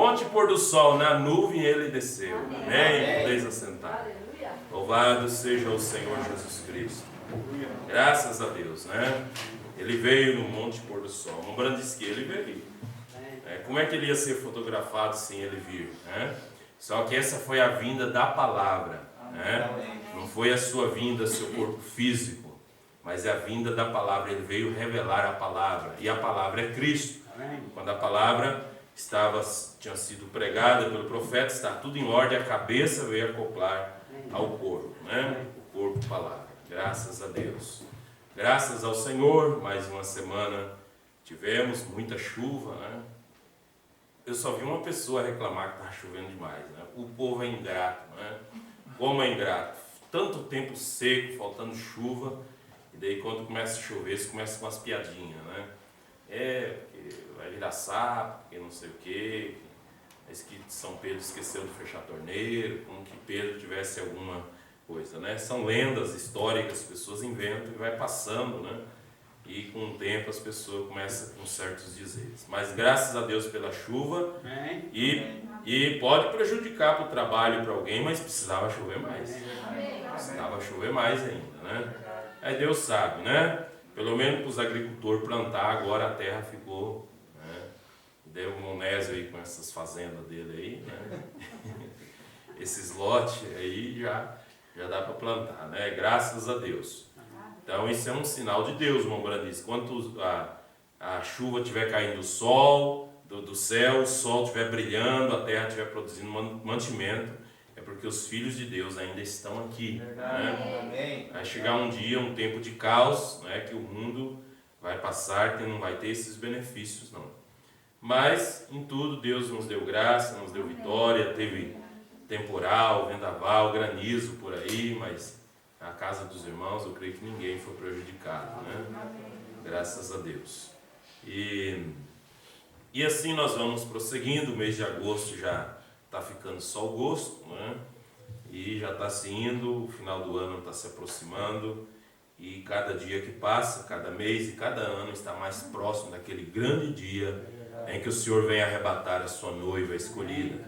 monte pôr do sol, na nuvem ele desceu. Amém? Podeis assentar. Louvado seja o Senhor Jesus Cristo. Graças a Deus, né? Ele veio no monte pôr do sol. Lembrando disso que ele veio. Como é que ele ia ser fotografado sem ele vir? Né? Só que essa foi a vinda da palavra. Né? Não foi a sua vinda, seu corpo físico, mas é a vinda da palavra. Ele veio revelar a palavra. E a palavra é Cristo. Quando a palavra tinha sido pregada pelo profeta, está tudo em ordem, a cabeça veio acoplar ao corpo, né? O corpo, palavra. Graças a Deus. Graças ao Senhor, mais uma semana tivemos muita chuva, né? Eu só vi uma pessoa reclamar que estava chovendo demais, né? O povo é ingrato, né? Como é ingrato? Tanto tempo seco, faltando chuva, e daí quando começa a chover, você começa com umas piadinhas, né? Porque vai virar sapo, porque não sei o quê. Mas que São Pedro esqueceu de fechar a torneira, como que Pedro tivesse alguma coisa, né? São lendas históricas, as pessoas inventam e vai passando, né? E com o tempo as pessoas começam com certos dizeres. Mas graças a Deus pela chuva, e pode prejudicar para o trabalho para alguém, mas precisava chover mais. Precisava chover mais ainda, né? Aí Deus sabe, né? Pelo menos para os agricultores plantar, agora a terra ficou, né? Deu um monésio aí com essas fazendas dele aí, né? Esses lotes aí já dá para plantar, né? Graças a Deus. Então isso é um sinal de Deus, irmão Brandice. Quando a chuva estiver caindo do sol, do céu, o sol estiver brilhando, a terra estiver produzindo mantimento, é porque os filhos de Deus ainda estão aqui. Né? Vai chegar um dia, um tempo de caos, né, que o mundo vai passar, que não vai ter esses benefícios, não. Mas em tudo Deus nos deu graça, nos deu vitória, teve temporal, vendaval, granizo por aí, mas na casa dos irmãos eu creio que ninguém foi prejudicado, né? Graças a Deus. E assim nós vamos prosseguindo. O mês de agosto já está ficando só o gosto, né? E já está se indo, o final do ano está se aproximando, e cada dia que passa, cada mês e cada ano está mais próximo daquele grande dia em que o Senhor vem arrebatar a sua noiva escolhida.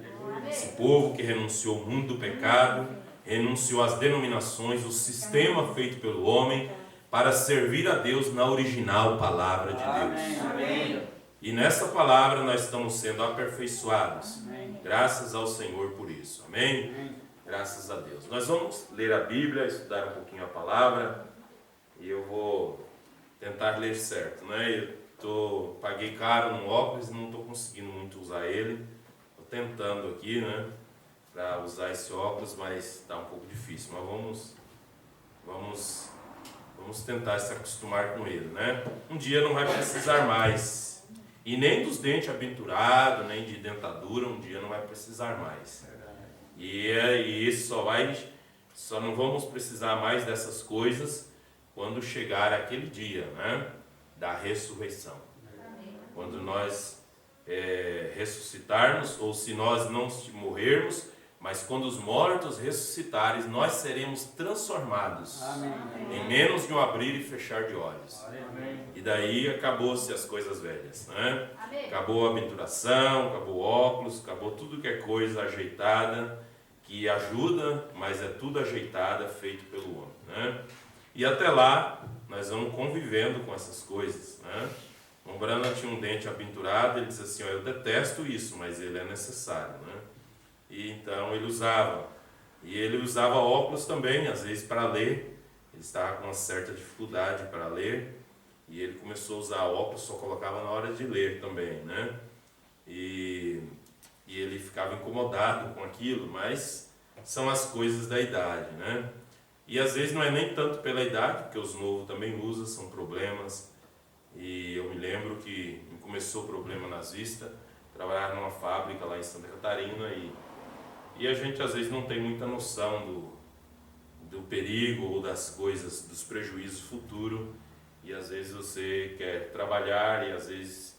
Esse povo que renunciou ao mundo do pecado, renunciou às denominações, o sistema feito pelo homem, para servir a Deus na original palavra de Deus. E nessa palavra nós estamos sendo aperfeiçoados. Graças ao Senhor por isso. Amém? Graças a Deus. Nós vamos ler a Bíblia, estudar um pouquinho a palavra, e eu vou tentar ler certo, né? Paguei caro no óculos e não estou conseguindo muito usar ele. Estou tentando aqui, né, para usar esse óculos, mas está um pouco difícil. Mas vamos tentar se acostumar com ele, né? Um dia não vai precisar mais. E nem dos dentes abenturados, nem de dentadura, um dia não vai precisar mais. E isso só não vamos precisar mais dessas coisas quando chegar aquele dia, né, da ressurreição. Quando nós ressuscitarmos, ou se nós não morrermos, mas quando os mortos ressuscitarem, nós seremos transformados. Amém. Em menos de um abrir e fechar de olhos. Amém. E daí acabou-se as coisas velhas, né? Acabou a abenturação, acabou o óculos, acabou tudo que é coisa ajeitada, que ajuda, mas é tudo ajeitado, feito pelo homem, né? E até lá, nós vamos convivendo com essas coisas, né? O Brana tinha um dente abenturado, ele disse assim, eu detesto isso, mas ele é necessário, né? E então ele usava. E ele usava óculos também, às vezes para ler. Ele estava com uma certa dificuldade para ler. E ele começou a usar óculos, só colocava na hora de ler também, né? E ele ficava incomodado com aquilo, mas são as coisas da idade, né? E às vezes não é nem tanto pela idade, porque os novos também usam, são problemas. E eu me lembro que começou o problema nas vistas, trabalhar numa fábrica lá em Santa Catarina e a gente às vezes não tem muita noção do perigo ou das coisas, dos prejuízos futuros, e às vezes você quer trabalhar e às vezes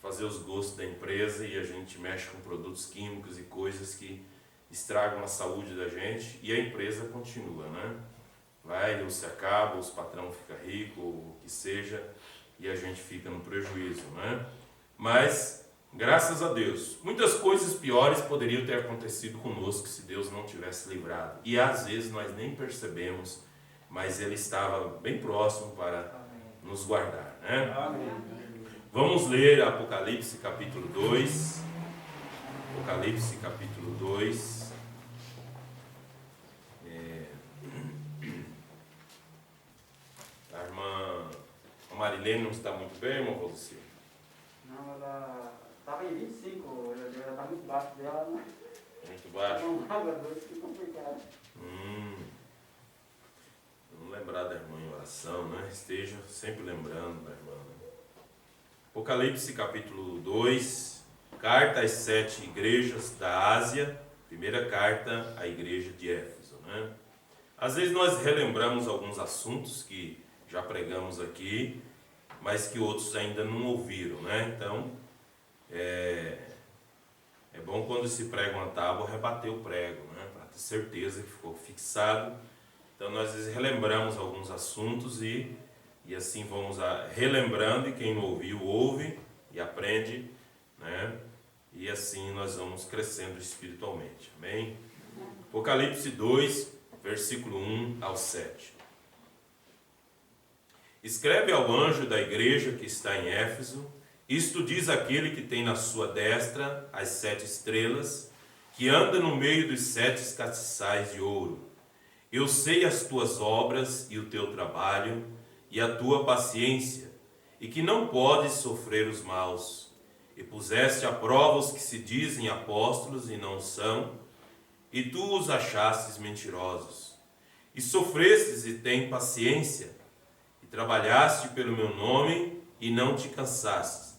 fazer os gostos da empresa e a gente mexe com produtos químicos e coisas que estragam a saúde da gente e a empresa continua, né? Vai, ou se acaba, ou os patrão fica rico, ou o que seja, e a gente fica no prejuízo, né? Mas Graças a Deus. Muitas coisas piores poderiam ter acontecido conosco se Deus não tivesse livrado. E às vezes nós nem percebemos, mas Ele estava bem próximo para nos guardar, né? Amém. Vamos ler Apocalipse capítulo 2. Apocalipse capítulo 2. A irmã Marilene não está muito bem, irmão Valci? Não, ela estava em 25, ela está muito baixo dela, né? Muito baixo? Não, água doce, que complicado. Vamos lembrar da irmã em oração, né? Esteja sempre lembrando da irmã. Né? Apocalipse capítulo 2, carta às 7 igrejas da Ásia, primeira carta à igreja de Éfeso, né? Às vezes nós relembramos alguns assuntos que já pregamos aqui, mas que outros ainda não ouviram, né? Então, é bom quando se prega uma tábua, rebater o prego, né? Para ter certeza que ficou fixado. Então, nós às vezes relembramos alguns assuntos e assim vamos relembrando, e quem não ouviu, ouve e aprende, né? E assim nós vamos crescendo espiritualmente, amém? Apocalipse 2, versículo 1 ao 7. Escreve ao anjo da igreja que está em Éfeso: isto diz aquele que tem na sua destra as 7 estrelas, que anda no meio dos 7 castiçais de ouro. Eu sei as tuas obras e o teu trabalho e a tua paciência, e que não podes sofrer os maus, e puseste à prova os que se dizem apóstolos e não são, e tu os achastes mentirosos. E sofrestes e tem paciência, e trabalhaste pelo meu nome e não te cansaste.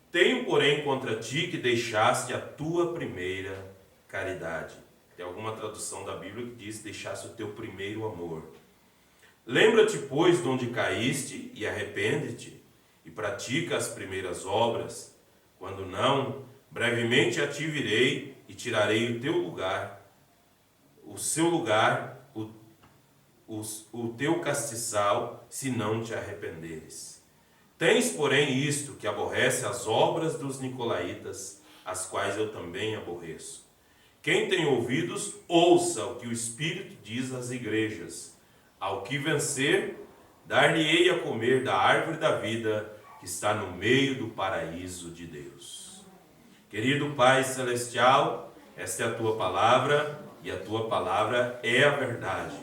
Tenho, porém, contra ti que deixaste a tua primeira caridade. Tem alguma tradução da Bíblia que diz: deixaste o teu primeiro amor. Lembra-te, pois, de onde caíste, e arrepende-te, e pratica as primeiras obras. Quando não, brevemente a ti virei e tirarei o teu lugar, o seu lugar, o teu castiçal, se não te arrependeres. Tens, porém, isto, que aborrece as obras dos nicolaítas, as quais eu também aborreço. Quem tem ouvidos, ouça o que o Espírito diz às igrejas. Ao que vencer, dar-lhe-ei a comer da árvore da vida, que está no meio do paraíso de Deus. Querido Pai Celestial, esta é a Tua palavra, e a Tua palavra é a verdade.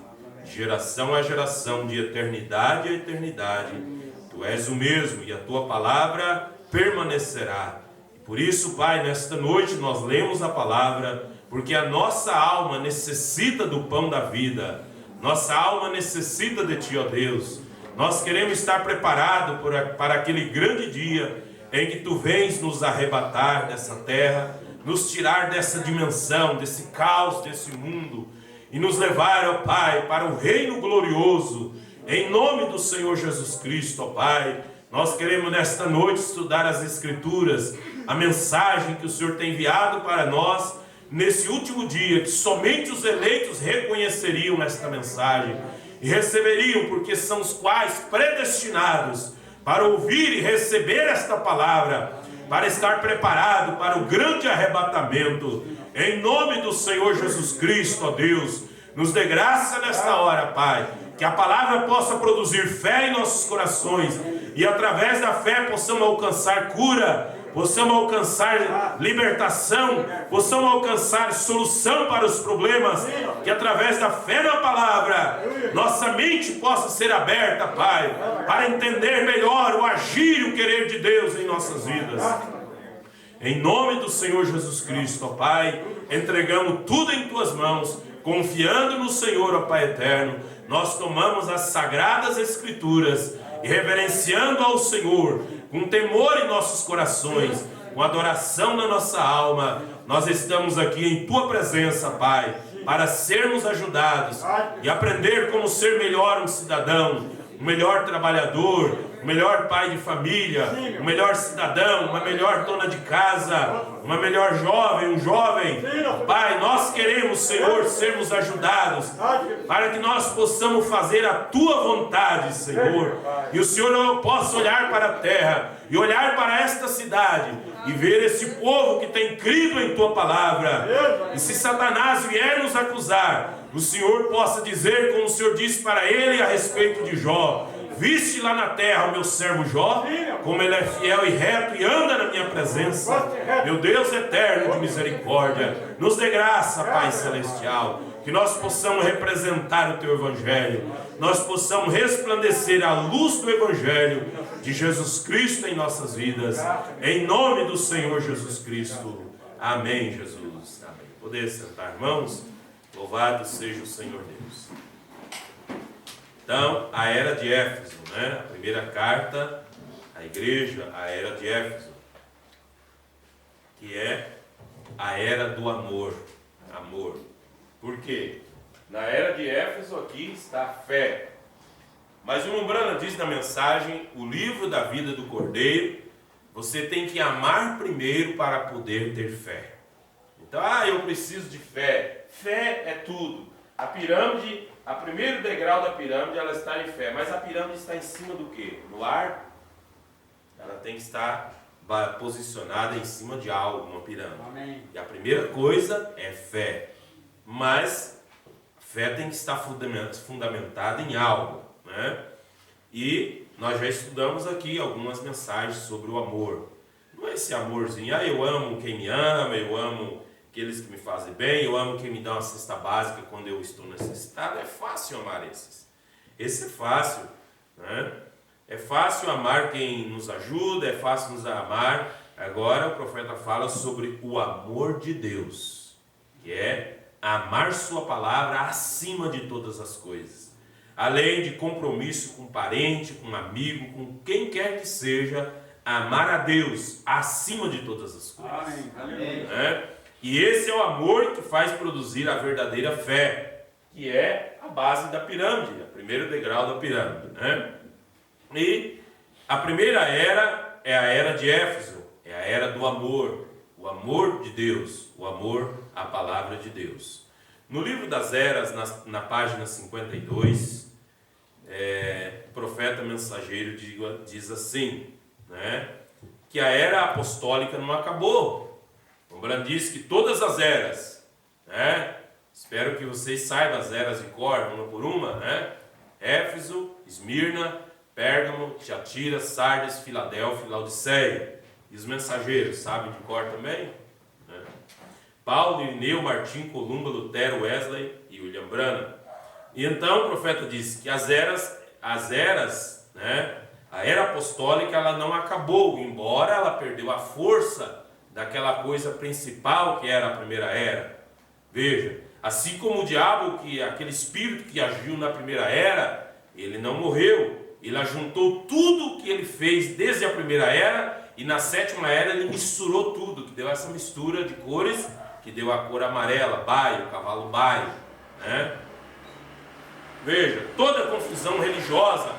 De geração a geração, de eternidade a eternidade, Tu és o mesmo, e a Tua palavra permanecerá. E por isso, Pai, nesta noite nós lemos a palavra, porque a nossa alma necessita do pão da vida. Nossa alma necessita de Ti, ó Deus. Nós queremos estar preparados para aquele grande dia em que Tu vens nos arrebatar dessa terra, nos tirar dessa dimensão, desse caos, desse mundo, e nos levar, ó Pai, para o reino glorioso, em nome do Senhor Jesus Cristo, ó Pai. Nós queremos nesta noite estudar as Escrituras, a mensagem que o Senhor tem enviado para nós, nesse último dia, que somente os eleitos reconheceriam esta mensagem e receberiam, porque são os quais predestinados para ouvir e receber esta palavra, para estar preparado para o grande arrebatamento. Em nome do Senhor Jesus Cristo, ó Deus, nos dê graça nesta hora, Pai, que a palavra possa produzir fé em nossos corações, e através da fé possamos alcançar cura, possamos alcançar libertação, possamos alcançar solução para os problemas, que através da fé na palavra, nossa mente possa ser aberta, Pai, para entender melhor o agir e o querer de Deus em nossas vidas. Em nome do Senhor Jesus Cristo, ó Pai, entregamos tudo em Tuas mãos, confiando no Senhor, ó Pai eterno. Nós tomamos as sagradas Escrituras e reverenciando ao Senhor, com temor em nossos corações, com adoração na nossa alma, nós estamos aqui em Tua presença, Pai, para sermos ajudados e aprender como ser melhor um cidadão, um melhor trabalhador, um melhor pai de família, um melhor cidadão, uma melhor dona de casa, uma melhor jovem, um jovem. Pai, nós queremos, Senhor, sermos ajudados para que nós possamos fazer a Tua vontade, Senhor, e o Senhor não possa olhar para a terra, e olhar para esta cidade e ver esse povo que tem crido em tua palavra. E se Satanás vier nos acusar, o Senhor possa dizer, como o Senhor disse para ele a respeito de Jó: viste lá na terra o meu servo Jó, como ele é fiel e reto e anda na minha presença. Meu Deus eterno de misericórdia, nos dê graça, Pai celestial, que nós possamos representar o teu Evangelho, nós possamos resplandecer a luz do Evangelho de Jesus Cristo em nossas vidas, em nome do Senhor Jesus Cristo. Amém, Jesus. Amém. Poder sentar, irmãos. Louvado seja o Senhor Deus. Então, a era de Éfeso, né? A primeira carta à igreja, a era de Éfeso, que é a era do amor. Amor. Por quê? Na era de Éfeso aqui está a fé. Mas o Umbrana diz na mensagem, o livro da vida do Cordeiro, você tem que amar primeiro para poder ter fé. Então, eu preciso de fé. Fé é tudo. A pirâmide, a primeiro degrau da pirâmide, ela está em fé. Mas a pirâmide está em cima do quê? No ar? Ela tem que estar posicionada em cima de algo, uma pirâmide. Amém. E a primeira coisa é fé. Mas a fé tem que estar fundamentada em algo, né? E nós já estudamos aqui algumas mensagens sobre o amor. Não é esse amorzinho, eu amo quem me ama, eu amo aqueles que me fazem bem, eu amo quem me dá uma cesta básica quando eu estou necessitado. É fácil amar esses. Esse é fácil, né? É fácil amar quem nos ajuda, é fácil nos amar. Agora o profeta fala sobre o amor de Deus, que é amar sua palavra acima de todas as coisas. Além de compromisso com parente, com amigo, com quem quer que seja, amar a Deus acima de todas as coisas. Amém. E esse é o amor que faz produzir a verdadeira fé, que é a base da pirâmide, o primeiro degrau da pirâmide, né? E a primeira era é a era de Éfeso, é a era do amor, o amor de Deus, o amor à palavra de Deus. No livro das eras, na página 52, o profeta mensageiro diz assim, né, que a era apostólica não acabou. O Brand diz que todas as eras, né, espero que vocês saibam as eras de cor, uma por uma, né? Éfeso, Esmirna, Pérgamo, Tiatira, Sardes, Filadélfia e Laodiceia. E os mensageiros, sabem de cor também? Né? Paulo, Irineu, Martim, Columba, Lutero, Wesley e William Branham. E então o profeta diz que as eras, né, a era apostólica, ela não acabou, embora ela perdeu a força daquela coisa principal que era a primeira era. Veja, assim como o diabo, aquele espírito que agiu na primeira era, ele não morreu, ele ajuntou tudo que ele fez desde a primeira era, e na sétima era ele misturou tudo, que deu essa mistura de cores, que deu a cor amarela, baio, cavalo baio, né? Veja, toda a confusão religiosa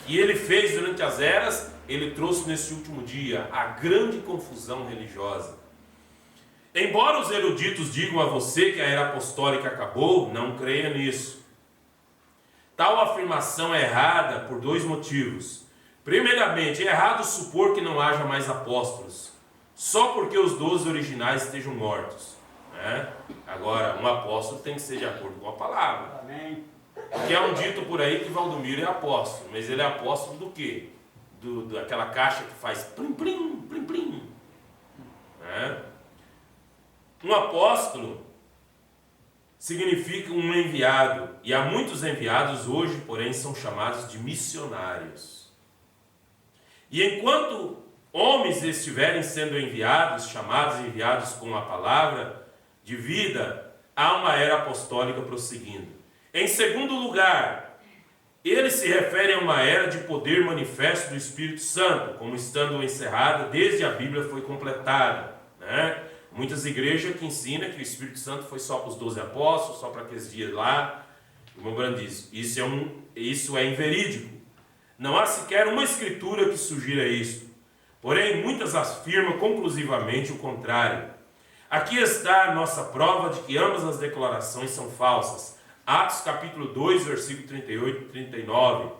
que ele fez durante as eras, ele trouxe nesse último dia a grande confusão religiosa. Embora os eruditos digam a você que a era apostólica acabou, não creia nisso. Tal afirmação é errada por dois motivos. Primeiramente, é errado supor que não haja mais apóstolos, só porque os 12 originais estejam mortos, né? Agora, um apóstolo tem que ser de acordo com a palavra. Amém. Porque é um dito por aí que Valdomiro é apóstolo, mas ele é apóstolo do quê? Daquela caixa que faz plim, plim, plim, plim. Né? Um apóstolo significa um enviado, e há muitos enviados hoje, porém, são chamados de missionários. E enquanto homens estiverem sendo enviados, chamados e enviados com a palavra de vida, há uma era apostólica prosseguindo. Em segundo lugar, ele se refere a uma era de poder manifesto do Espírito Santo, como estando encerrada desde a Bíblia foi completada, né? Muitas igrejas que ensinam que o Espírito Santo foi só para os 12 apóstolos, só para aqueles dias lá. O irmão Branham diz, isso é inverídico. Não há sequer uma escritura que sugira isso. Porém, muitas afirmam conclusivamente o contrário. Aqui está a nossa prova de que ambas as declarações são falsas. Atos capítulo 2, versículo 38 e 39.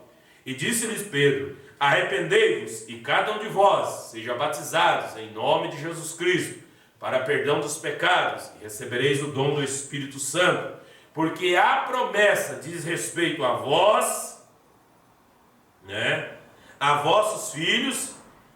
E disse-lhes Pedro, arrependei-vos, e cada um de vós seja batizados em nome de Jesus Cristo, para perdão dos pecados, e recebereis o dom do Espírito Santo, porque a promessa diz respeito a vós, né, a vossos filhos,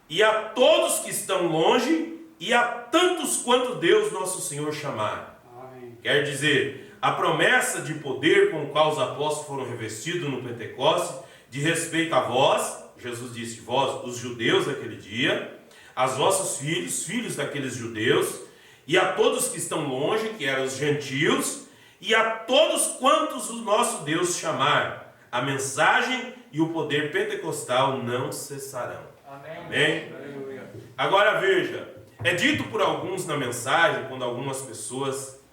e a todos que estão longe, e a tantos quanto Deus nosso Senhor chamar. Amém. Quer dizer, a promessa de poder com o qual os apóstolos foram revestidos no Pentecostes, de respeito a vós, Jesus disse, vós, os judeus daquele dia, aos vossos filhos, filhos daqueles judeus, e a todos que estão longe, que eram os gentios, e a todos quantos o nosso Deus chamar. A mensagem e o poder pentecostal não cessarão. Amém? Amém? Agora veja, é dito por alguns na mensagem, quando algumas pessoas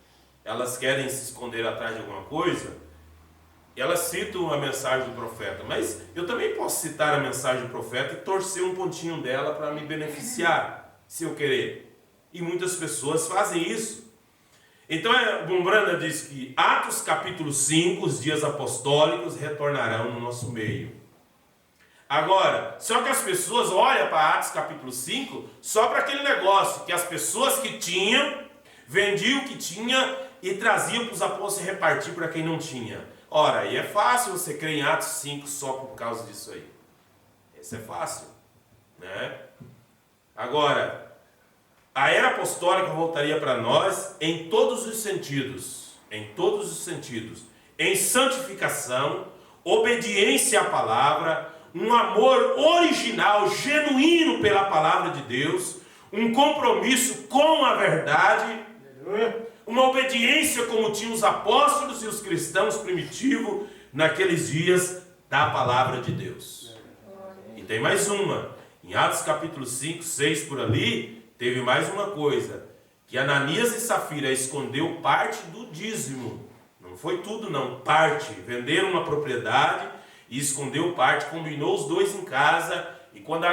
elas querem se esconder atrás de alguma coisa, elas citam a mensagem do profeta, mas eu também posso citar a mensagem do profeta e torcer um pontinho dela para me beneficiar, se eu querer. E muitas pessoas fazem isso. Então, Bombrana diz que Atos capítulo 5, os dias apostólicos retornarão no nosso meio. Agora, só que as pessoas olham para Atos capítulo 5 só para aquele negócio, que as pessoas que tinham, vendiam o que tinha e traziam para os apóstolos repartir para quem não tinha. Ora, aí é fácil você crer em Atos 5 só por causa disso aí. Isso é fácil, né? Agora, a era apostólica voltaria para nós em todos os sentidos. Em todos os sentidos. Em santificação, obediência à palavra, um amor original, genuíno pela palavra de Deus, um compromisso com a verdade, uma obediência como tinham os apóstolos e os cristãos primitivos naqueles dias da palavra de Deus. E tem mais uma. Em Atos capítulo 5, 6 por ali, teve mais uma coisa, que Ananias e Safira escondeu parte do dízimo. Não foi tudo não, parte. Venderam uma propriedade e escondeu parte, combinou os dois em casa. E quando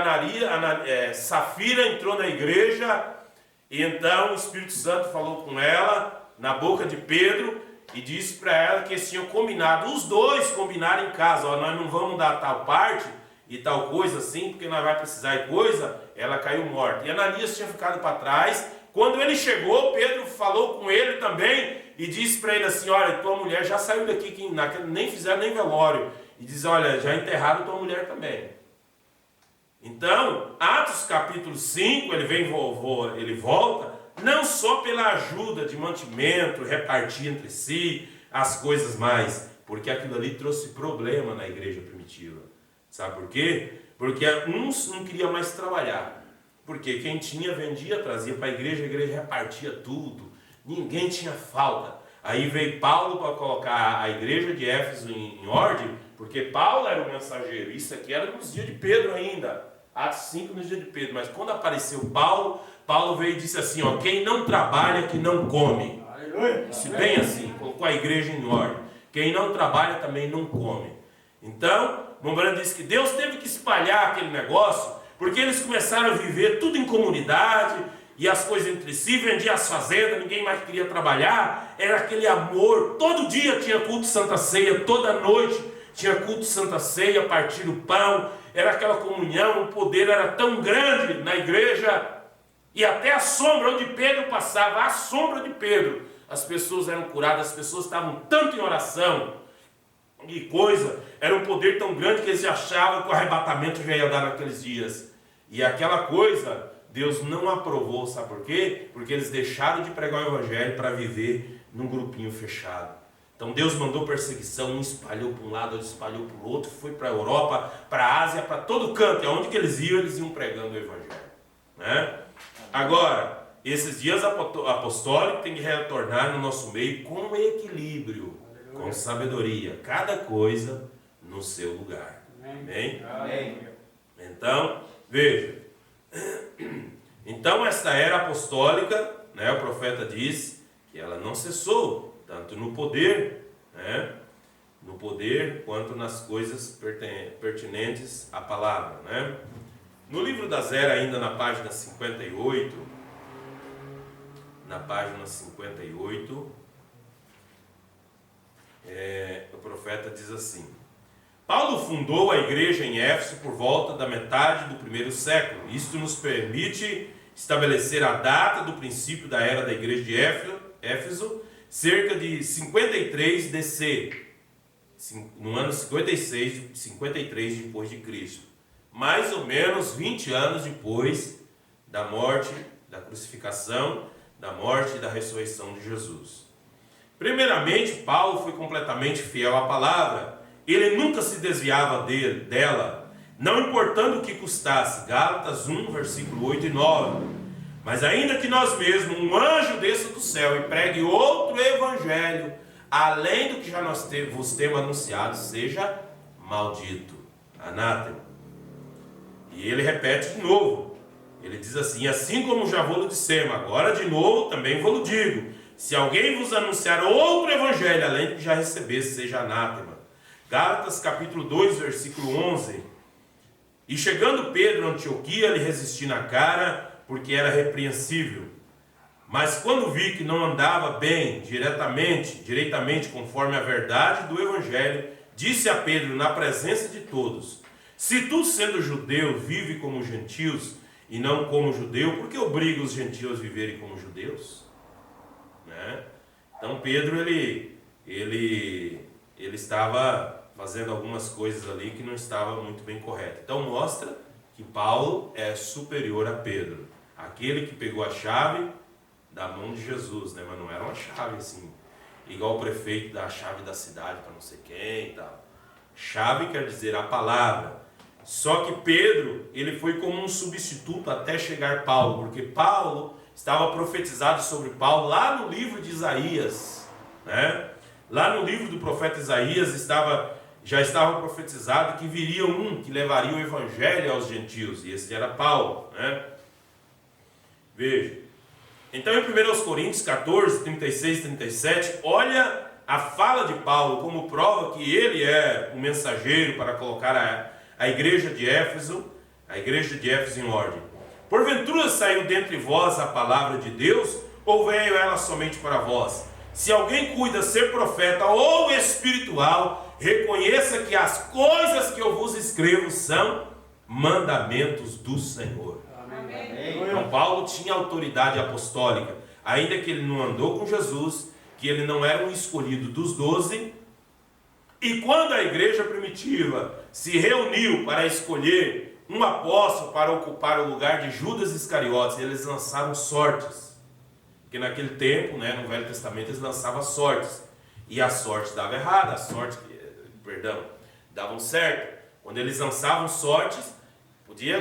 Safira entrou na igreja, e então o Espírito Santo falou com ela, na boca de Pedro, e disse para ela que eles tinham combinado, os dois combinaram em casa, ó, nós não vamos dar tal parte e tal coisa assim, porque nós vamos precisar de coisa. Ela caiu morta. E Ananias tinha ficado para trás. Quando ele chegou, Pedro falou com ele também e disse para ele assim, olha, tua mulher já saiu daqui, que nem fizeram nem velório. E diz, olha, já enterraram tua mulher também. Então, Atos capítulo 5, ele volta, não só pela ajuda de mantimento, repartir entre si as coisas mais, porque aquilo ali trouxe problema na igreja primitiva. Sabe por quê? Porque uns não queriam mais trabalhar. Porque quem tinha, vendia, trazia para a igreja repartia tudo. Ninguém tinha falta. Aí veio Paulo para colocar a igreja de Éfeso em ordem, porque Paulo era o mensageiro. Isso aqui era nos dias de Pedro ainda. Atos 5 nos dias de Pedro. Mas quando apareceu Paulo, Paulo veio e disse assim, ó, quem não trabalha, que não come. Disse bem assim, colocou a igreja em ordem. Quem não trabalha também não come. Então, Bombrana disse que Deus teve que espalhar aquele negócio, porque eles começaram a viver tudo em comunidade, e as coisas entre si, vendiam as fazendas, ninguém mais queria trabalhar, era aquele amor, todo dia tinha culto de Santa Ceia, toda noite tinha culto de Santa Ceia, partindo pão, era aquela comunhão, o poder era tão grande na igreja, e até a sombra onde Pedro passava, a sombra de Pedro, as pessoas eram curadas, as pessoas estavam tanto em oração, e coisa, era um poder tão grande que eles achavam que o arrebatamento já ia dar naqueles dias. E aquela coisa, Deus não aprovou, sabe por quê? Porque eles deixaram de pregar o evangelho para viver num grupinho fechado. Então Deus mandou perseguição, um espalhou para um lado, outro espalhou para o outro, foi para a Europa, para a Ásia, para todo canto, e aonde que eles iam pregando o evangelho. Né? Agora, esses dias apostólicos têm que retornar no nosso meio com equilíbrio, com sabedoria, cada coisa no seu lugar. Amém? Amém. Então, veja. Então, esta era apostólica, né, o profeta diz que ela não cessou, tanto no poder, né, no poder quanto nas coisas pertinentes à palavra. Né? No livro da Zera, ainda na página 58, o profeta diz assim: Paulo fundou a igreja em Éfeso por volta da metade do primeiro século. Isto nos permite estabelecer a data do princípio da era da igreja de Éfeso, cerca de 53 DC, no ano 53 depois de Cristo. Mais ou menos 20 anos depois da morte, da crucificação, da morte e da ressurreição de Jesus. Primeiramente, Paulo foi completamente fiel à palavra. Ele nunca se desviava dela, não importando o que custasse. Gálatas 1, versículo 8 e 9. Mas ainda que nós mesmos, um anjo desça do céu e pregue outro evangelho, além do que já nós vos temos anunciado, seja maldito, anátema. E ele repete de novo. Ele diz assim: assim como já vou-lo dissemos, agora de novo também vou-lo digo. Se alguém vos anunciar outro evangelho, além do que já recebesse, seja anátema. Gálatas capítulo 2, versículo 11. E chegando Pedro a Antioquia, lhe resisti na cara, porque era repreensível. Mas quando vi que não andava bem, diretamente conforme a verdade do evangelho, disse a Pedro na presença de todos: se tu, sendo judeu, vive como gentios e não como judeu, por que obriga os gentios a viverem como judeus? Né? Então Pedro ele estava fazendo algumas coisas ali que não estava muito bem correto. Então mostra que Paulo é superior a Pedro, aquele que pegou a chave da mão de Jesus, né? Mas não era uma chave assim, igual o prefeito dá a chave da cidade para não sei quem e tal. Chave quer dizer a palavra. Só que Pedro, ele foi como um substituto até chegar Paulo, porque Paulo estava profetizado sobre Paulo lá no livro de Isaías, né? Lá no livro do profeta Isaías já estava profetizado que viria um que levaria o evangelho aos gentios, e esse era Paulo, né? Veja. Então em 1 Coríntios 14, 36 e 37, olha a fala de Paulo como prova que ele é um mensageiro para colocar a igreja de Éfeso em ordem. Porventura saiu dentre vós a palavra de Deus, ou veio ela somente para vós? Se alguém cuida ser profeta ou espiritual, reconheça que as coisas que eu vos escrevo são mandamentos do Senhor. Amém. Então Paulo tinha autoridade apostólica, ainda que ele não andou com Jesus, que ele não era um escolhido dos 12. E quando a igreja primitiva se reuniu para escolher um apóstolo para ocupar o lugar de Judas Iscariotes, eles lançaram sortes. Porque naquele tempo, né, no Velho Testamento, eles lançavam sortes. E a sorte dava errado, davam certo. Quando eles lançavam sortes,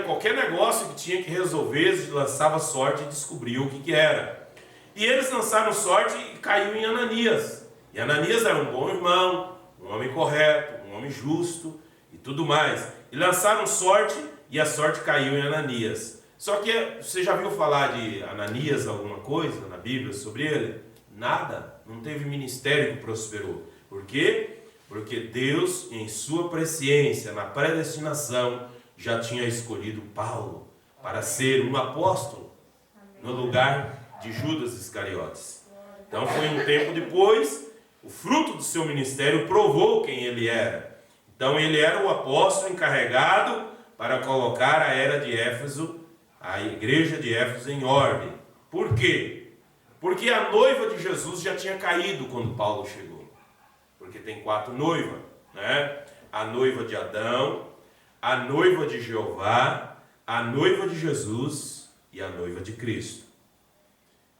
qualquer negócio que tinha que resolver, eles lançavam sorte e descobriam o que era. E eles lançaram sorte e caiu em Ananias. E Ananias era um bom irmão, um homem correto, um homem justo e tudo mais. E lançaram sorte e a sorte caiu em Ananias. Só que você já viu falar de Ananias alguma coisa na Bíblia sobre ele? Nada. Não teve ministério que prosperou. Por quê? Porque Deus, em sua presciência, na predestinação, já tinha escolhido Paulo para ser um apóstolo no lugar de Judas Iscariotes. Então foi um tempo depois, o fruto do seu ministério provou quem ele era. Então ele era o apóstolo encarregado para colocar a igreja de Éfeso em ordem. Por quê? Porque a noiva de Jesus já tinha caído quando Paulo chegou. Porque tem 4 noivas, né? A noiva de Adão, a noiva de Jeová, a noiva de Jesus e a noiva de Cristo.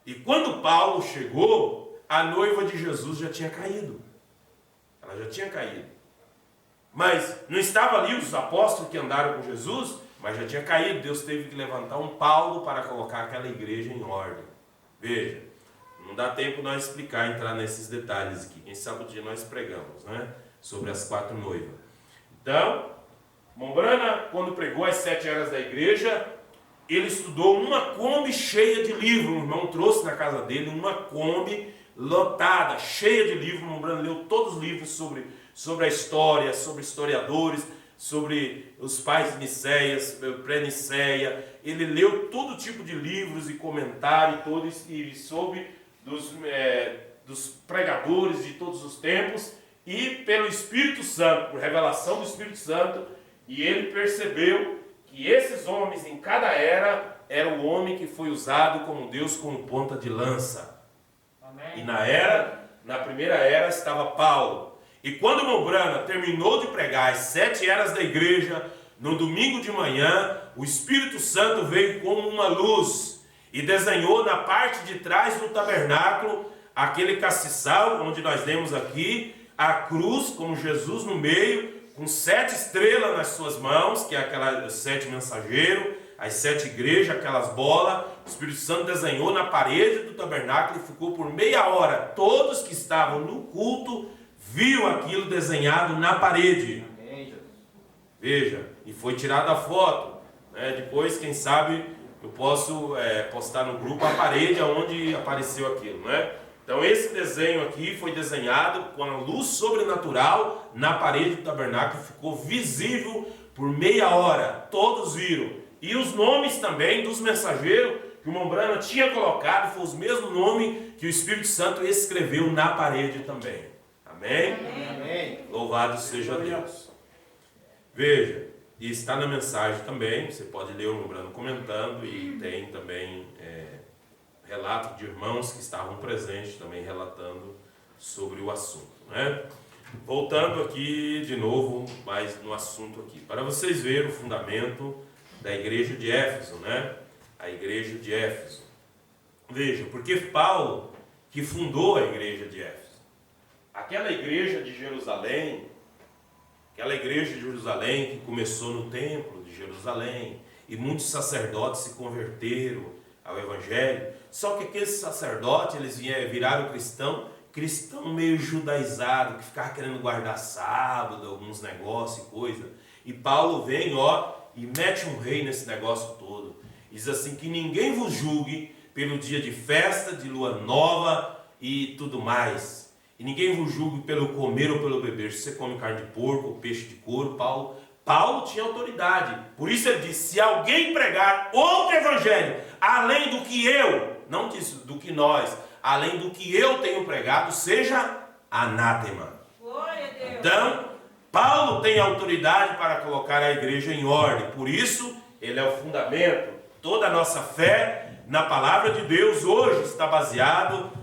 E quando Paulo chegou, a noiva de Jesus já tinha caído. Ela já tinha caído. Mas não estava ali os apóstolos que andaram com Jesus, mas já tinha caído. Deus teve que levantar um Paulo para colocar aquela igreja em ordem. Veja, não dá tempo nós explicar, entrar nesses detalhes aqui. Quem sabe o dia nós pregamos, né? Sobre as 4 noivas. Então, Mombrana, quando pregou as 7 eras da igreja, ele estudou uma Kombi cheia de livros. Um irmão trouxe na casa dele uma Kombi lotada, cheia de livros. Mombrana leu todos os livros sobre a história, sobre historiadores, sobre os pais de Nicéias, pré-Niceia. Ele leu todo tipo de livros e comentários e soube dos pregadores de todos os tempos. e pelo Espírito Santo, por revelação do Espírito Santo, e ele percebeu que esses homens em cada era o homem que foi usado como Deus como ponta de lança. Amém. E na primeira era estava Paulo. E quando o Mombrana terminou de pregar as 7 eras da igreja, no domingo de manhã, o Espírito Santo veio como uma luz e desenhou na parte de trás do tabernáculo aquele castiçal, onde nós lemos aqui, a cruz com Jesus no meio, com 7 estrelas nas suas mãos, que é aquelas 7 mensageiros, as 7 igrejas, aquelas bolas. O Espírito Santo desenhou na parede do tabernáculo e ficou por meia hora. Todos que estavam no culto viam aquilo desenhado na parede. Veja, e foi tirada a foto. Depois, quem sabe, eu posso postar no grupo a parede onde apareceu aquilo, Então esse desenho aqui foi desenhado com a luz sobrenatural na parede do tabernáculo, ficou visível por meia hora, todos viram. E os nomes também dos mensageiros que o Mombrana tinha colocado, foi os mesmos nomes que o Espírito Santo escreveu na parede também. Amém? Amém. Louvado seja Deus. Veja, e está na mensagem também, você pode ler o Mombrana comentando, e tem também relato de irmãos que estavam presentes também relatando sobre o assunto, Voltando aqui de novo, mais no assunto aqui, para vocês verem o fundamento da igreja de Éfeso, A igreja de Éfeso. Veja, porque Paulo que fundou a igreja de Éfeso. Aquela igreja de Jerusalém, que começou no templo de Jerusalém, e muitos sacerdotes se converteram ao evangelho. Só que aqueles sacerdotes, eles viraram cristão meio judaizado, que ficava querendo guardar sábado, alguns negócios e coisa. E Paulo vem, e mete um rei nesse negócio todo. Diz assim, que ninguém vos julgue pelo dia de festa, de lua nova e tudo mais. E ninguém vos julgue pelo comer ou pelo beber. Se você come carne de porco ou peixe de couro, Paulo tinha autoridade. Por isso ele disse, se alguém pregar outro evangelho, além do que eu, não disse do que nós, além do que eu tenho pregado, seja anátema. Glória a Deus. Então, Paulo tem autoridade para colocar a igreja em ordem. Por isso, ele é o fundamento. Toda a nossa fé na palavra de Deus hoje está baseado,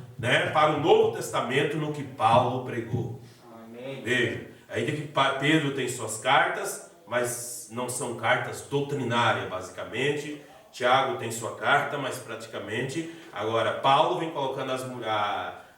para o Novo Testamento no que Paulo pregou. Amém. Veja, ainda que Pedro tem suas cartas, mas não são cartas doutrinárias, basicamente. Tiago tem sua carta, mas praticamente. Agora, Paulo vem colocando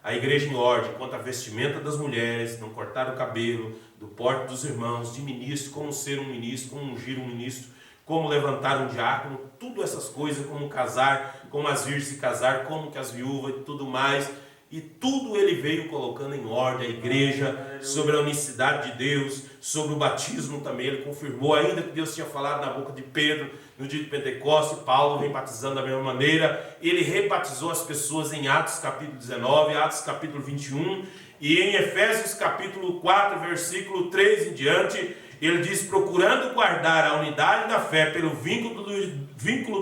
a igreja em ordem quanto à vestimenta das mulheres, não cortar o cabelo, do porte dos irmãos, de ministro, como ser um ministro, como ungir um ministro, como levantar um diácono, tudo essas coisas, como casar, como as virgens se casar, como que as viúvas e tudo mais. E tudo ele veio colocando em ordem a igreja, sobre a unicidade de Deus, sobre o batismo também. Ele confirmou ainda que Deus tinha falado na boca de Pedro no dia de Pentecostes. Paulo vem batizando da mesma maneira. Ele rebatizou as pessoas em Atos capítulo 19, Atos capítulo 21. E em Efésios capítulo 4, versículo 3 em diante, ele diz, procurando guardar a unidade da fé pelo vínculo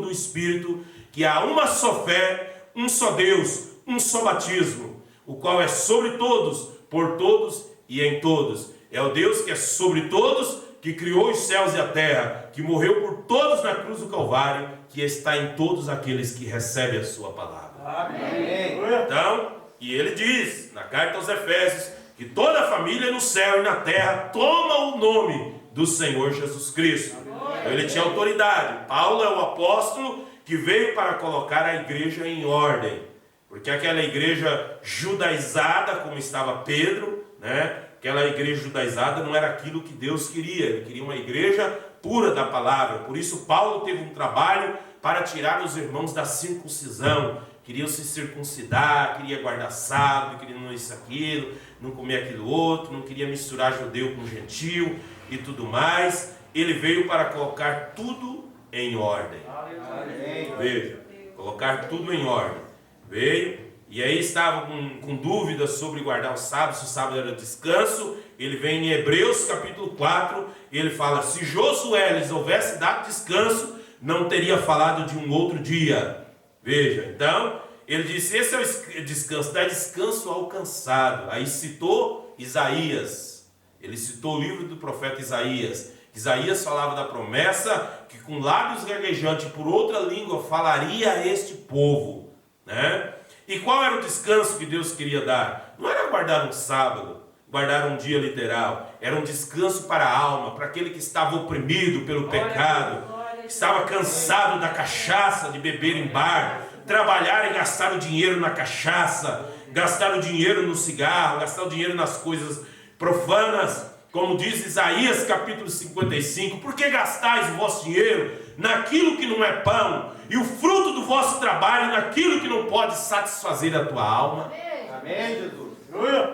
do Espírito, que há uma só fé, um só Deus, um só batismo, o qual é sobre todos, por todos e em todos. É o Deus que é sobre todos, que criou os céus e a terra, que morreu por todos na cruz do Calvário, que está em todos aqueles que recebem a sua palavra. Amém. Então, e ele diz, na carta aos Efésios, que toda a família no céu e na terra toma o nome do Senhor Jesus Cristo. Então, ele tinha autoridade. Paulo é o apóstolo que veio para colocar a igreja em ordem. Porque aquela igreja judaizada, como estava Pedro, aquela igreja judaizada não era aquilo que Deus queria. Ele queria uma igreja pura da palavra. Por isso Paulo teve um trabalho para tirar os irmãos da circuncisão. Queriam se circuncidar, queria guardar sábado, queria não isso, aquilo, não comer aquilo outro, não queria misturar judeu com gentil e tudo mais. Ele veio para colocar tudo em ordem. Veja, colocar tudo em ordem. Veio, e aí estava com dúvidas sobre guardar o sábado, se o sábado era descanso. Ele vem em Hebreus capítulo 4, e ele fala, se Josué lhes houvesse dado descanso, não teria falado de um outro dia. Veja, então, ele disse, esse é o descanso, dá descanso ao cansado. Aí citou Isaías. Ele citou o livro do profeta Isaías. Isaías falava da promessa que com lábios gaguejantes por outra língua falaria a este povo, né? E qual era o descanso que Deus queria dar? Não era guardar um sábado, guardar um dia literal. Era um descanso para a alma, para aquele que estava oprimido pelo pecado, que estava cansado da cachaça, de beber em bar, trabalhar e gastar o dinheiro na cachaça, gastar o dinheiro no cigarro, gastar o dinheiro nas coisas profanas. Como diz Isaías capítulo 55, por que gastais o vosso dinheiro naquilo que não é pão, e o fruto do vosso trabalho naquilo que não pode satisfazer a tua alma? Amém, Jesus.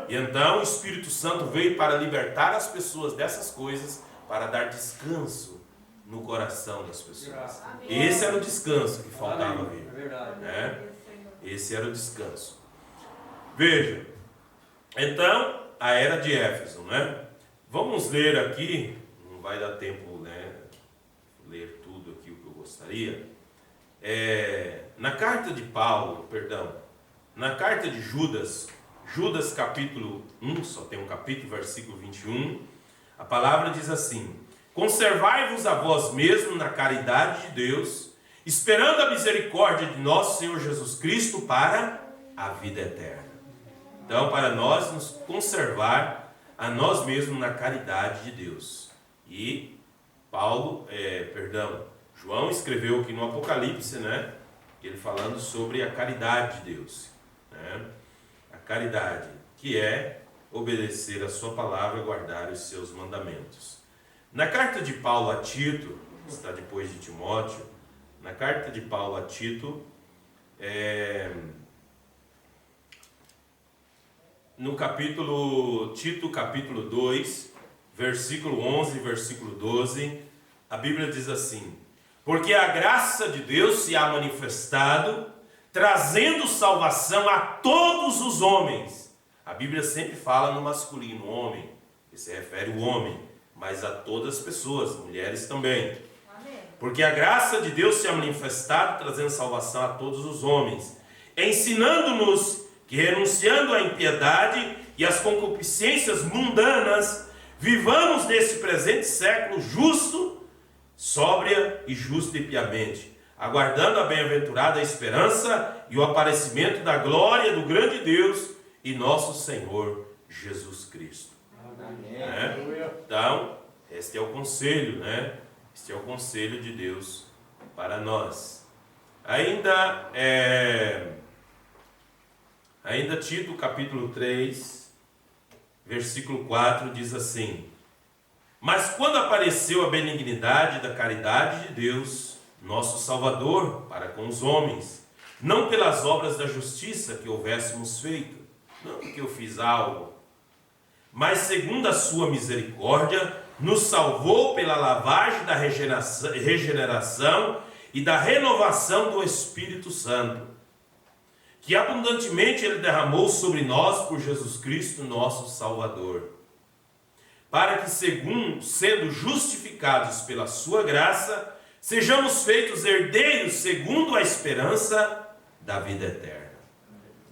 E então o Espírito Santo veio para libertar as pessoas dessas coisas, para dar descanso no coração das pessoas. Esse era o descanso que faltava vir. É verdade. Né? Esse era o descanso. Veja, então a era de Éfeso, né? Vamos ler aqui, não vai dar tempo, né, ler tudo aqui o que eu gostaria. Na carta de Paulo, na carta de Judas capítulo 1, só tem um capítulo, versículo 21, a palavra diz assim: conservai-vos a vós mesmos na caridade de Deus, esperando a misericórdia de nosso Senhor Jesus Cristo para a vida eterna. Então, para nós nos conservar a nós mesmos na caridade de Deus. E João escreveu aqui no Apocalipse, né? Ele falando sobre a caridade de Deus, né? A caridade, que é obedecer a sua palavra e guardar os seus mandamentos. Na carta de Paulo a Tito, está depois de Timóteo, na carta de Paulo a Tito, no Tito capítulo 2, versículo 11 e versículo 12, a Bíblia diz assim: porque a graça de Deus se há manifestado, trazendo salvação a todos os homens. A Bíblia sempre fala no masculino, homem, que se refere ao homem, mas a todas as pessoas, mulheres também. Amém. Porque a graça de Deus se há manifestado, trazendo salvação a todos os homens, ensinando-nos que, renunciando à impiedade e às concupiscências mundanas, vivamos nesse presente século justo, sóbria e justa e piamente, aguardando a bem-aventurada esperança e o aparecimento da glória do grande Deus e nosso Senhor Jesus Cristo. Amém. Então, este é o conselho, né? Este é o conselho de Deus para nós. Ainda Tito capítulo 3, versículo 4 diz assim: mas quando apareceu a benignidade da caridade de Deus, nosso Salvador, para com os homens, não pelas obras da justiça que houvéssemos feito, não porque eu fiz algo, mas segundo a sua misericórdia, nos salvou pela lavagem da regeneração e da renovação do Espírito Santo, que abundantemente Ele derramou sobre nós por Jesus Cristo, nosso Salvador, para que, sendo justificados pela sua graça, sejamos feitos herdeiros segundo a esperança da vida eterna.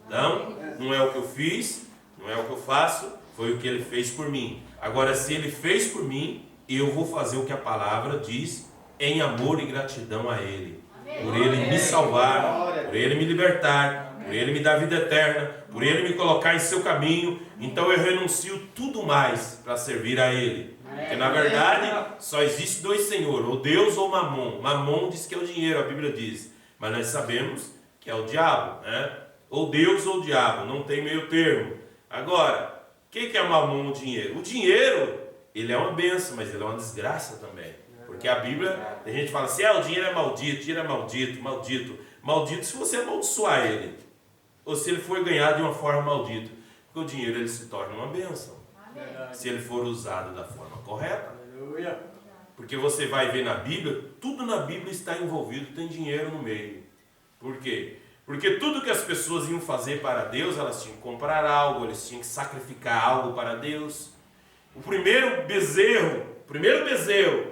Então, não é o que eu fiz, não é o que eu faço, foi o que Ele fez por mim. Agora, se Ele fez por mim, eu vou fazer o que a palavra diz, em amor e gratidão a Ele, por Ele me salvar, por Ele me libertar, por Ele me dar vida eterna, por Ele me colocar em seu caminho. Então eu renuncio tudo mais para servir a Ele. Porque na verdade só existe dois senhores, ou Deus ou Mamon. Mamon diz que é o dinheiro, a Bíblia diz, mas nós sabemos que é o diabo, né? Ou Deus ou o diabo, não tem meio termo. Agora, o que é Mamon, o dinheiro? O dinheiro, ele é uma bênção, mas ele é uma desgraça também. Porque a Bíblia, a gente fala assim, o dinheiro é maldito, o dinheiro é maldito, maldito. Maldito se você amaldiçoar ele, ou se ele for ganhado de uma forma maldita. Porque o dinheiro ele se torna uma bênção. Se ele for usado da forma correta. Aleluia. Porque você vai ver na Bíblia, tudo na Bíblia está envolvido, tem dinheiro no meio. Por quê? Porque tudo que as pessoas iam fazer para Deus, elas tinham que comprar algo, eles tinham que sacrificar algo para Deus. O primeiro bezerro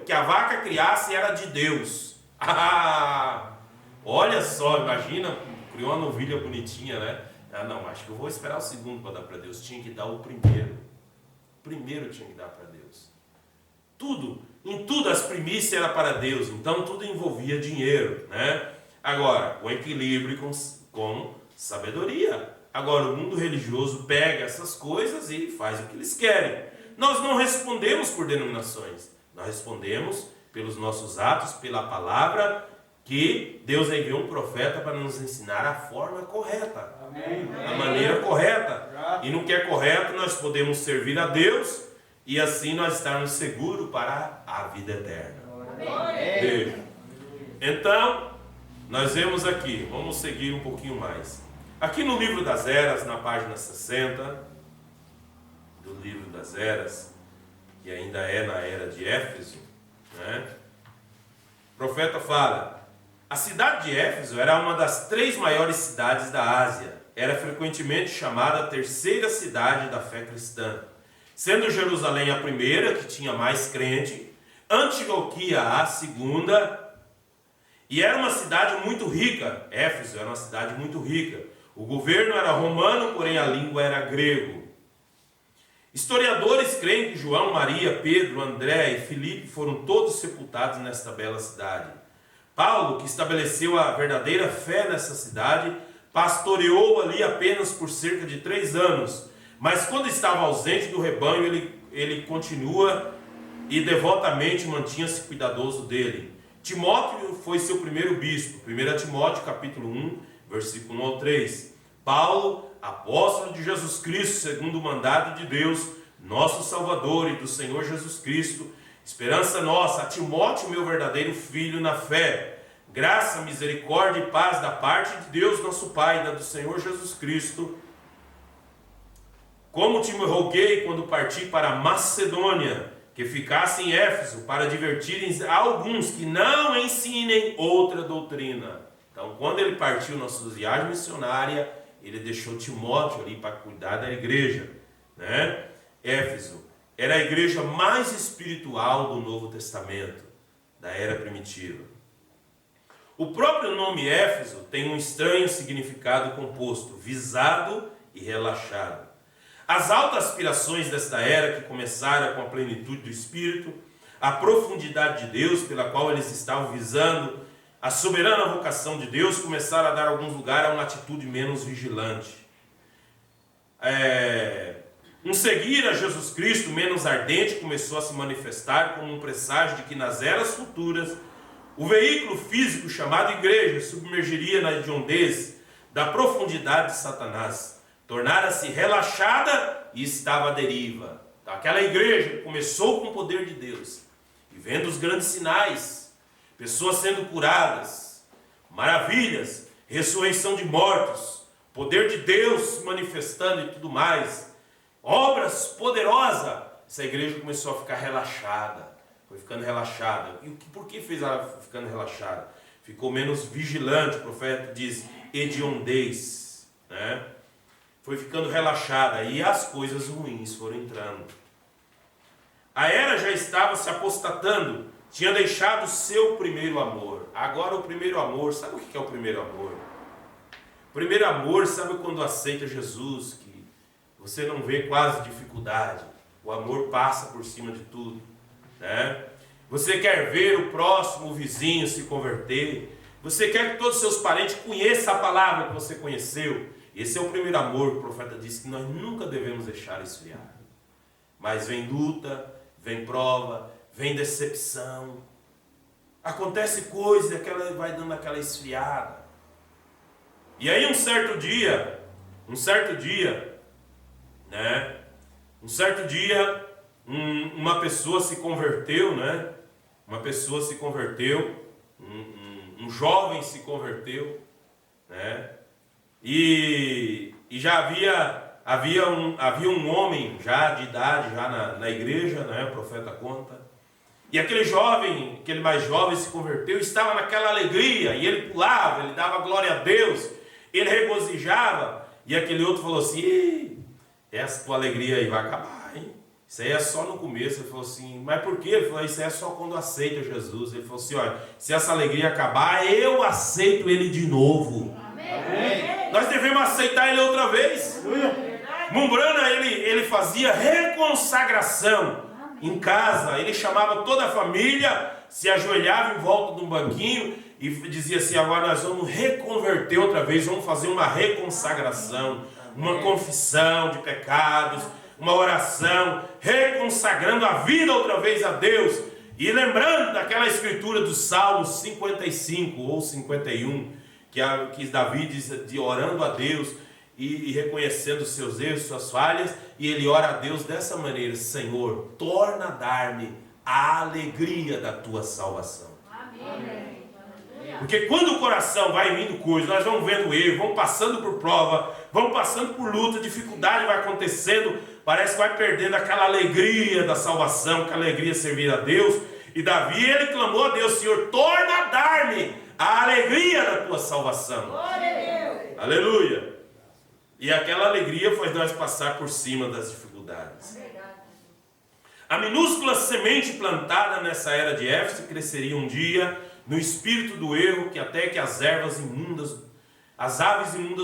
que a vaca criasse era de Deus. Olha só, imagina, criou uma novilha bonitinha, né? Não, acho que eu vou esperar o segundo para dar para Deus. Tinha que dar o primeiro. primeiro tinha que dar para Deus. Tudo, em tudo as primícias era para Deus, então tudo envolvia dinheiro, né? Agora, com equilíbrio e com sabedoria. Agora, o mundo religioso pega essas coisas e faz o que eles querem. Nós não respondemos por denominações, nós respondemos pelos nossos atos, pela palavra, que Deus enviou um profeta para nos ensinar a forma correta, a maneira correta. E no que é correto, nós podemos servir a Deus e assim nós estarmos seguros para a vida eterna. Veja. Então, nós vemos aqui, vamos seguir um pouquinho mais. Aqui no livro das Eras, na página 60, do livro das Eras, que ainda é na era de Éfeso, né? O profeta fala: a cidade de Éfeso era uma das 3 maiores cidades da Ásia. Era frequentemente chamada a terceira cidade da fé cristã, sendo Jerusalém a primeira, que tinha mais crente, Antioquia a segunda, e era uma cidade muito rica. Éfeso era uma cidade muito rica. O governo era romano, porém a língua era grego. Historiadores creem que João, Maria, Pedro, André e Filipe foram todos sepultados nesta bela cidade. Paulo, que estabeleceu a verdadeira fé nessa cidade, pastoreou ali apenas por cerca de 3 anos. Mas quando estava ausente do rebanho, ele continua e devotamente mantinha-se cuidadoso dele. Timóteo foi seu primeiro bispo. 1 Timóteo capítulo 1, versículo 1 ao 3. Paulo, apóstolo de Jesus Cristo, segundo o mandado de Deus, nosso Salvador, e do Senhor Jesus Cristo, esperança nossa, a Timóteo, meu verdadeiro filho na fé, graça, misericórdia e paz da parte de Deus nosso Pai e da do Senhor Jesus Cristo. Como te roguei quando parti para a Macedônia, que ficasse em Éfeso, para advertirem a alguns que não ensinem outra doutrina. Então, quando ele partiu na sua viagem missionária, ele deixou Timóteo ali para cuidar da igreja, né? Éfeso era a igreja mais espiritual do Novo Testamento, da era primitiva. O próprio nome Éfeso tem um estranho significado composto: visado e relaxado. As altas aspirações desta era, que começaram com a plenitude do Espírito, a profundidade de Deus pela qual eles estavam visando, a soberana vocação de Deus, começaram a dar alguns lugares a uma atitude menos vigilante. Um seguir a Jesus Cristo menos ardente começou a se manifestar como um presságio de que nas eras futuras o veículo físico chamado igreja submergiria na hediondez da profundidade de Satanás, tornara-se relaxada e estava à deriva. Então, aquela igreja começou com o poder de Deus, e vendo os grandes sinais, pessoas sendo curadas, maravilhas, ressurreição de mortos, poder de Deus se manifestando e tudo mais, obras poderosas, essa igreja começou a ficar relaxada, foi ficando relaxada. E por que fez ela ficando relaxada? Ficou menos vigilante, o profeta diz, hediondez, né? Foi ficando relaxada e as coisas ruins foram entrando. A era já estava se apostatando, tinha deixado o seu primeiro amor. Agora o primeiro amor, sabe o que é o primeiro amor? O primeiro amor, sabe quando aceita Jesus, que você não vê quase dificuldade, o amor passa por cima de tudo, né? Você quer ver o próximo, o vizinho se converter, você quer que todos os seus parentes conheçam a palavra que você conheceu. Esse é o primeiro amor que o profeta disse que nós nunca devemos deixar esfriar. Mas vem luta, vem prova, vem decepção. Acontece coisa e aquela vai dando aquela esfriada. E aí um certo dia, né? Uma pessoa se converteu, né? Uma pessoa se converteu, um jovem se converteu, né? E já havia um homem já de idade já na igreja, né? O profeta conta. E aquele mais jovem se converteu, estava naquela alegria, e ele pulava, ele dava glória a Deus, ele regozijava, e aquele outro falou assim: essa tua alegria aí vai acabar, hein? Isso aí é só no começo. Ele falou assim: mas por quê? Ele falou: isso aí é só quando aceita Jesus. Ele falou assim: olha, se essa alegria acabar, eu aceito ele de novo. Amém. Nós devemos aceitar ele outra vez. Mumbrana, ele fazia reconsagração em casa. Ele chamava toda a família, se ajoelhava em volta de um banquinho e dizia assim: agora nós vamos reconverter outra vez, vamos fazer uma reconsagração, uma confissão de pecados, uma oração, reconsagrando a vida outra vez a Deus. E lembrando daquela escritura do Salmo 55 ou 51, que Davi diz, de orando a Deus e reconhecendo os seus erros, suas falhas, e ele ora a Deus dessa maneira: Senhor, torna a dar-me a alegria da tua salvação. Amém. Porque quando o coração vai vindo coisas, nós vamos vendo erro, vamos passando por prova, vamos passando por luta, dificuldade vai acontecendo, parece que vai perdendo aquela alegria da salvação, aquela alegria de servir a Deus. E Davi, ele clamou a Deus: Senhor, torna a dar-me a alegria da tua salvação. Aleluia. E aquela alegria faz nós passar por cima das dificuldades. A minúscula semente plantada nessa era de Éfeso cresceria um dia no espírito do erro, que até que as aves imundas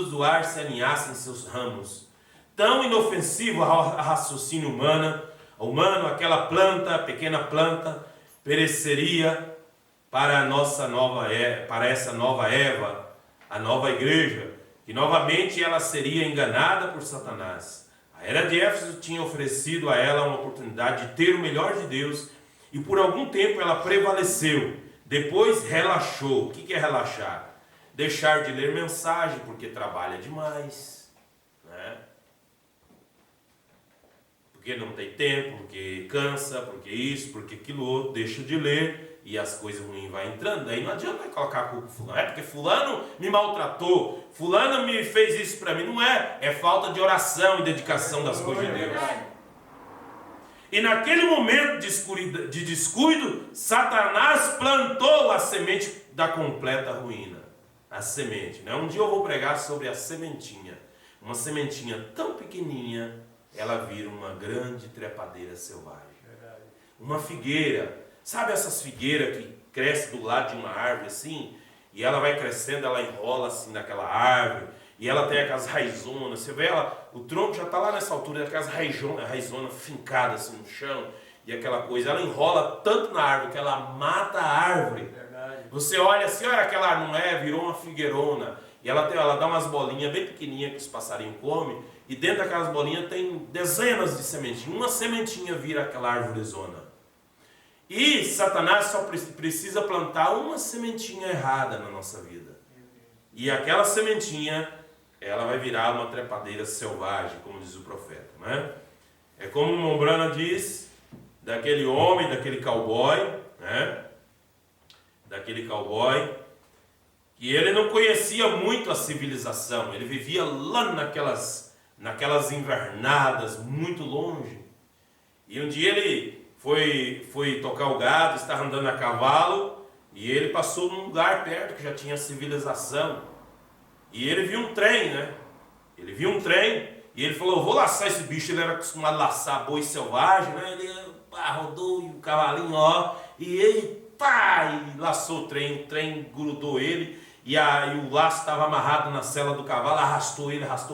do ar se aninhassem em seus ramos. Tão inofensivo ao raciocínio humano, aquela planta, pequena planta, pereceria para essa nova Eva, a nova igreja, que novamente ela seria enganada por Satanás. A era de Éfeso tinha oferecido a ela uma oportunidade de ter o melhor de Deus, e por algum tempo ela prevaleceu. Depois relaxou. O que é relaxar? Deixar de ler mensagem porque trabalha demais, né? Porque não tem tempo, porque cansa, porque isso, porque aquilo outro, deixa de ler e as coisas ruins vão entrando. Daí não adianta colocar a culpa no fulano. É porque fulano me maltratou, fulano me fez isso para mim. Não é, é falta de oração e dedicação das coisas de Deus. E naquele momento de descuido, Satanás plantou a semente da completa ruína. A semente, né? Um dia eu vou pregar sobre a sementinha. Uma sementinha tão pequenininha, ela vira uma grande trepadeira selvagem. Uma figueira. Sabe essas figueiras que crescem do lado de uma árvore assim? E ela vai crescendo, ela enrola assim naquela árvore. E ela tem aquelas raizonas. Você vê ela, o tronco já está lá nessa altura, aquelas raizonas fincadas assim no chão. E aquela coisa, ela enrola tanto na árvore que ela mata a árvore. Você olha assim, olha aquela, não é, virou uma figueirona. E ela dá umas bolinhas bem pequenininhas que os passarinhos comem. E dentro daquelas bolinhas tem dezenas de sementinhas. Uma sementinha vira aquela árvorezona. E Satanás só precisa plantar uma sementinha errada na nossa vida. E aquela sementinha, ela vai virar uma trepadeira selvagem, como diz o profeta, né? É como Mombrana diz, daquele homem, daquele cowboy, né? Daquele cowboy, que ele não conhecia muito a civilização. Ele vivia lá naquelas invernadas, muito longe. E um dia ele foi tocar o gado, estava andando a cavalo, e ele passou num lugar perto que já tinha civilização. E ele viu um trem, né? Ele viu um trem e ele falou: vou laçar esse bicho. Ele era acostumado a laçar boi selvagem, né? Ele rodou e o cavalinho, ó, e ele e laçou o trem grudou ele, e o laço estava amarrado na sela do cavalo, arrastou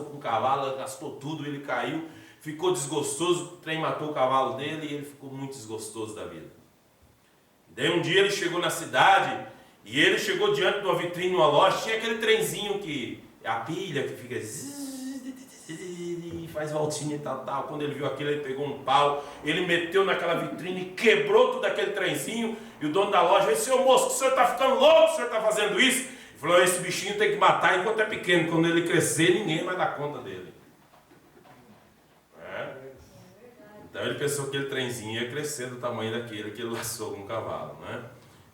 com o cavalo, arrastou tudo, ele caiu, ficou desgostoso, o trem matou o cavalo dele e ele ficou muito desgostoso da vida. Daí um dia ele chegou na cidade e ele chegou diante de uma vitrine, numa loja, tinha aquele trenzinho que a pilha que fica e faz voltinha e tal. Quando ele viu aquilo, ele pegou um pau, ele meteu naquela vitrine, quebrou tudo aquele trenzinho, e o dono da loja disse: seu moço, o senhor está ficando louco, o senhor está fazendo isso? Ele falou: esse bichinho tem que matar enquanto é pequeno, quando ele crescer ninguém vai dar conta dele. Então ele pensou que aquele trenzinho ia crescer do tamanho daquele que ele laçou com o cavalo, né?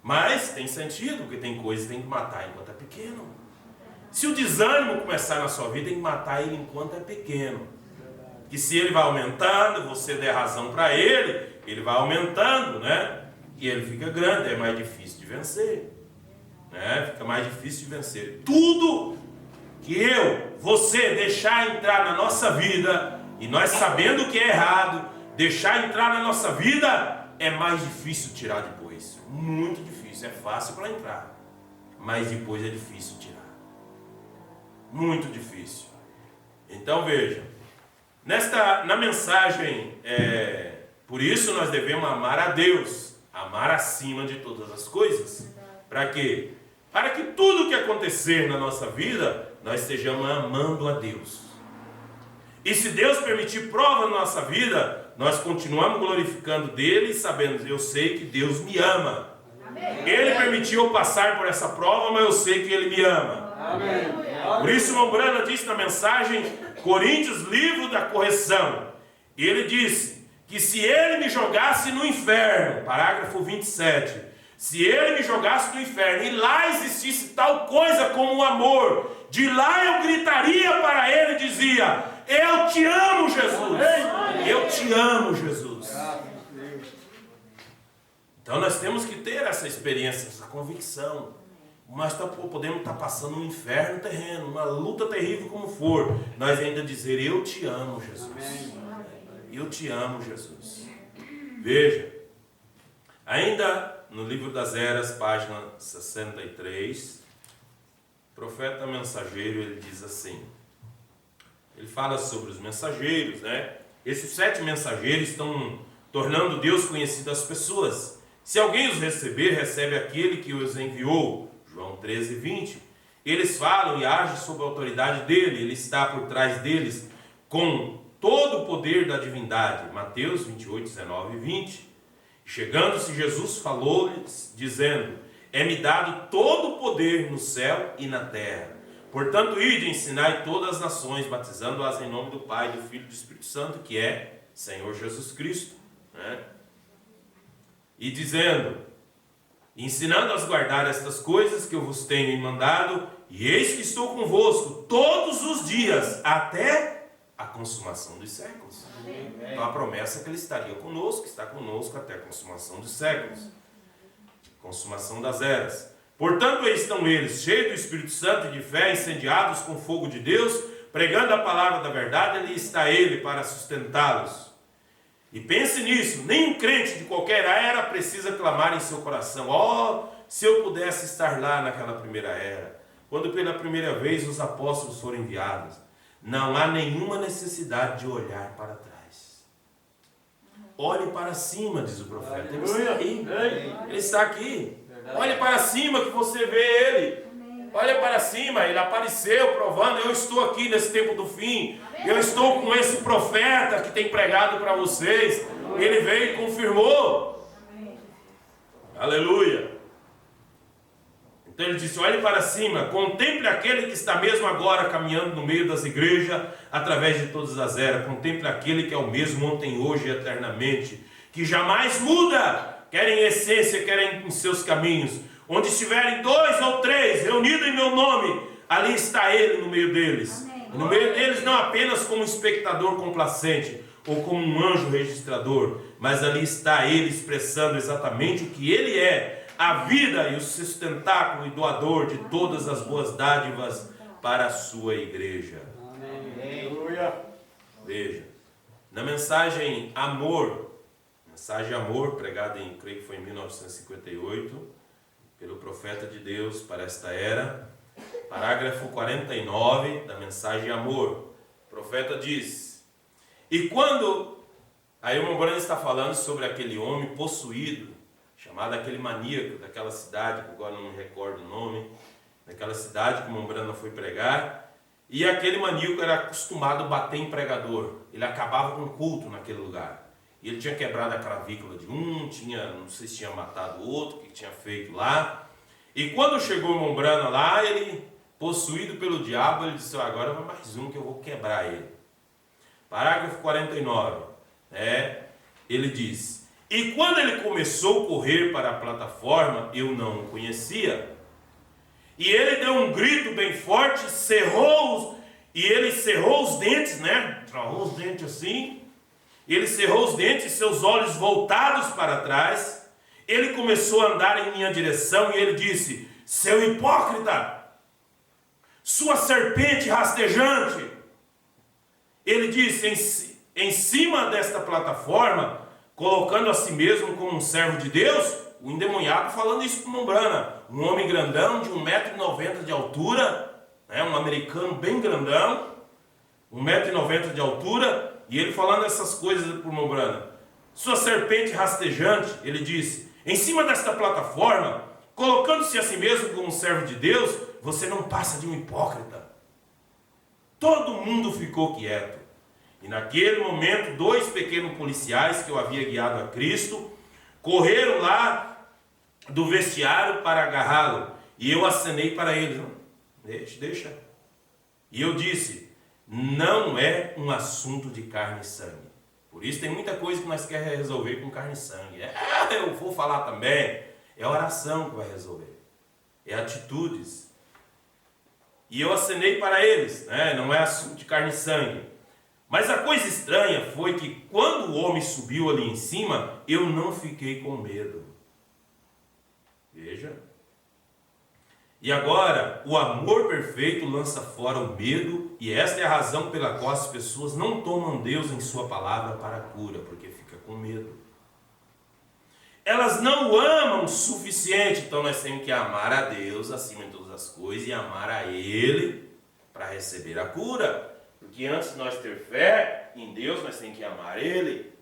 Mas tem sentido, porque tem coisas que tem que matar enquanto é pequeno. Se o desânimo começar na sua vida, tem que matar ele enquanto é pequeno. Que se ele vai aumentando, você der razão para ele, ele vai aumentando, né? E ele fica grande, é mais difícil de vencer, né? Fica mais difícil de vencer. Tudo que você deixar entrar na nossa vida, e nós sabendo que é errado, deixar entrar na nossa vida, é mais difícil tirar depois. Muito difícil. É fácil para entrar, mas depois é difícil tirar. Muito difícil. Então veja, Na mensagem, por isso nós devemos amar a Deus, amar acima de todas as coisas. Para quê? Para que tudo que acontecer na nossa vida, nós estejamos amando a Deus. E se Deus permitir prova na nossa vida, nós continuamos glorificando dele e sabendo, eu sei que Deus me ama. Amém. Ele permitiu eu passar por essa prova, mas eu sei que ele me ama. Amém. Por isso, irmão Brana disse na mensagem, Coríntios, livro da correção. E ele disse que se ele me jogasse no inferno, parágrafo 27, se ele me jogasse no inferno e lá existisse tal coisa como o amor, de lá eu gritaria para ele e dizia, eu te amo, Jesus. Eu te amo, Jesus. Então nós temos que ter essa experiência, essa convicção. Nós podemos estar passando um inferno terreno, uma luta terrível como for. Nós ainda dizer, eu te amo, Jesus. Eu te amo, Jesus. Veja, ainda no livro das Eras, página 63, o profeta mensageiro, ele diz assim, ele fala sobre os mensageiros, né? Esses 7 mensageiros estão tornando Deus conhecido às pessoas. Se alguém os receber, recebe aquele que os enviou. João 13, 20. Eles falam e agem sob a autoridade dele. Ele está por trás deles com todo o poder da divindade. Mateus 28, 19 e 20. Chegando-se, Jesus falou-lhes, dizendo, é-me dado todo o poder no céu e na terra. Portanto, ide, ensinai todas as nações, batizando-as em nome do Pai, do Filho e do Espírito Santo, que é Senhor Jesus Cristo. Né? E dizendo, ensinando-as a guardar estas coisas que eu vos tenho mandado, e eis que estou convosco todos os dias, até a consumação dos séculos. Amém. Então a promessa é que ele estaria conosco, está conosco até a consumação dos séculos. Consumação das eras. Portanto, aí estão eles, cheios do Espírito Santo e de fé, incendiados com o fogo de Deus, pregando a palavra da verdade, ali está ele para sustentá-los. E pense nisso, nenhum crente de qualquer era precisa clamar em seu coração, se eu pudesse estar lá naquela primeira era, quando pela primeira vez os apóstolos foram enviados. Não há nenhuma necessidade de olhar para trás. Olhe para cima, diz o profeta. Ele está aqui. Ele está aqui. Olhe para cima que você vê ele. Olha para cima, ele apareceu provando, eu estou aqui nesse tempo do fim. Eu estou com esse profeta que tem pregado para vocês. Ele veio e confirmou. Aleluia. Então ele disse, olhe para cima, contemple aquele que está mesmo agora caminhando no meio das igrejas, através de todas as eras. Contemple aquele que é o mesmo ontem, hoje e eternamente, que jamais muda. Querem essência, querem em seus caminhos. Onde estiverem 2 ou 3 reunidos em meu nome, ali está ele no meio deles. Amém. No meio deles não apenas como espectador complacente, ou como um anjo registrador, mas ali está ele expressando exatamente o que ele é, a vida e o sustentáculo e doador de todas as boas dádivas para a sua igreja. Amém. Veja, na mensagem Amor, pregada em, creio que foi em 1958, pelo profeta de Deus para esta era, parágrafo 49 da mensagem Amor, o profeta diz, e quando, aí o irmão Brana está falando sobre aquele homem possuído, chamado aquele maníaco daquela cidade, que agora não me recordo o nome, daquela cidade que o irmão Brana foi pregar, e aquele maníaco era acostumado a bater em pregador, ele acabava com o culto naquele lugar. E ele tinha quebrado a clavícula de um, não sei se tinha matado o outro, o que tinha feito lá. E quando chegou o irmão Brana lá, ele, possuído pelo diabo, ele disse, agora vai mais um que eu vou quebrar ele. Parágrafo 49, ele diz, e quando ele começou a correr para a plataforma, eu não o conhecia. E ele deu um grito bem forte, ele cerrou os dentes, travou os dentes assim. Ele cerrou os dentes, seus olhos voltados para trás. Ele começou a andar em minha direção e ele disse, seu hipócrita, sua serpente rastejante. Ele disse, em cima desta plataforma, colocando a si mesmo como um servo de Deus, o endemoniado falando isso para o irmão Brana, um homem grandão de 1,90 m de altura, um americano bem grandão, 1,90 m de altura, e ele falando essas coisas para o irmão Branham, sua serpente rastejante, ele disse, em cima desta plataforma, colocando-se a si mesmo como um servo de Deus, você não passa de um hipócrita. Todo mundo ficou quieto. E naquele momento, 2 pequenos policiais que eu havia guiado a Cristo, correram lá do vestiário para agarrá-lo. E eu acenei para eles, não, deixa. E eu disse, não é um assunto de carne e sangue. Por isso tem muita coisa que nós queremos resolver com carne e sangue. Eu vou falar também. É a oração que vai resolver. É atitudes. E eu acenei para eles, né? Não é assunto de carne e sangue. Mas a coisa estranha foi que quando o homem subiu ali em cima, eu não fiquei com medo. Veja. E agora, o amor perfeito lança fora o medo, e esta é a razão pela qual as pessoas não tomam Deus em sua palavra para a cura, porque fica com medo. Elas não o amam o suficiente, então nós temos que amar a Deus acima de todas as coisas e amar a Ele para receber a cura. Porque antes de nós ter fé em Deus, nós temos que amar Ele.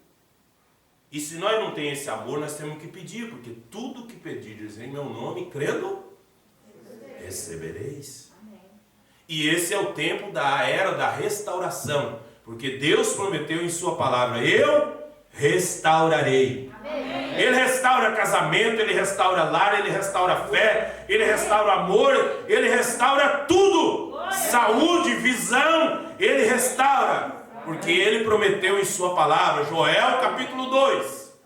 E se nós não temos esse amor, nós temos que pedir, porque tudo que pedires em meu nome, crendo, recebereis. Amém. E esse é o tempo da era da restauração, porque Deus prometeu em sua palavra, eu restaurarei. Amém. Ele restaura casamento, Ele restaura lar, Ele restaura fé, Ele restaura amor, Ele restaura tudo. Saúde, visão, Ele restaura, porque Ele prometeu em sua palavra, Joel capítulo 2,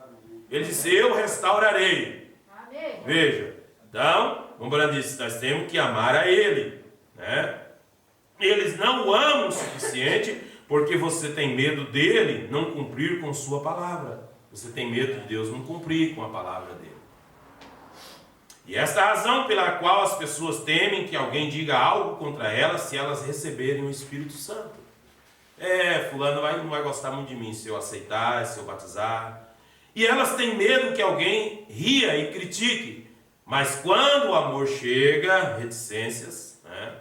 Ele disse, eu restaurarei. Amém. Veja, então, como Branham disse, nós temos que amar a Ele, né? Eles não o amam o suficiente, porque você tem medo dele não cumprir com sua palavra. Você tem medo de Deus não cumprir com a palavra dele. E esta é a razão pela qual as pessoas temem que alguém diga algo contra elas se elas receberem o Espírito Santo. Fulano não vai gostar muito de mim se eu aceitar, se eu batizar. E elas têm medo que alguém ria e critique. Mas quando o amor chega, reticências, né?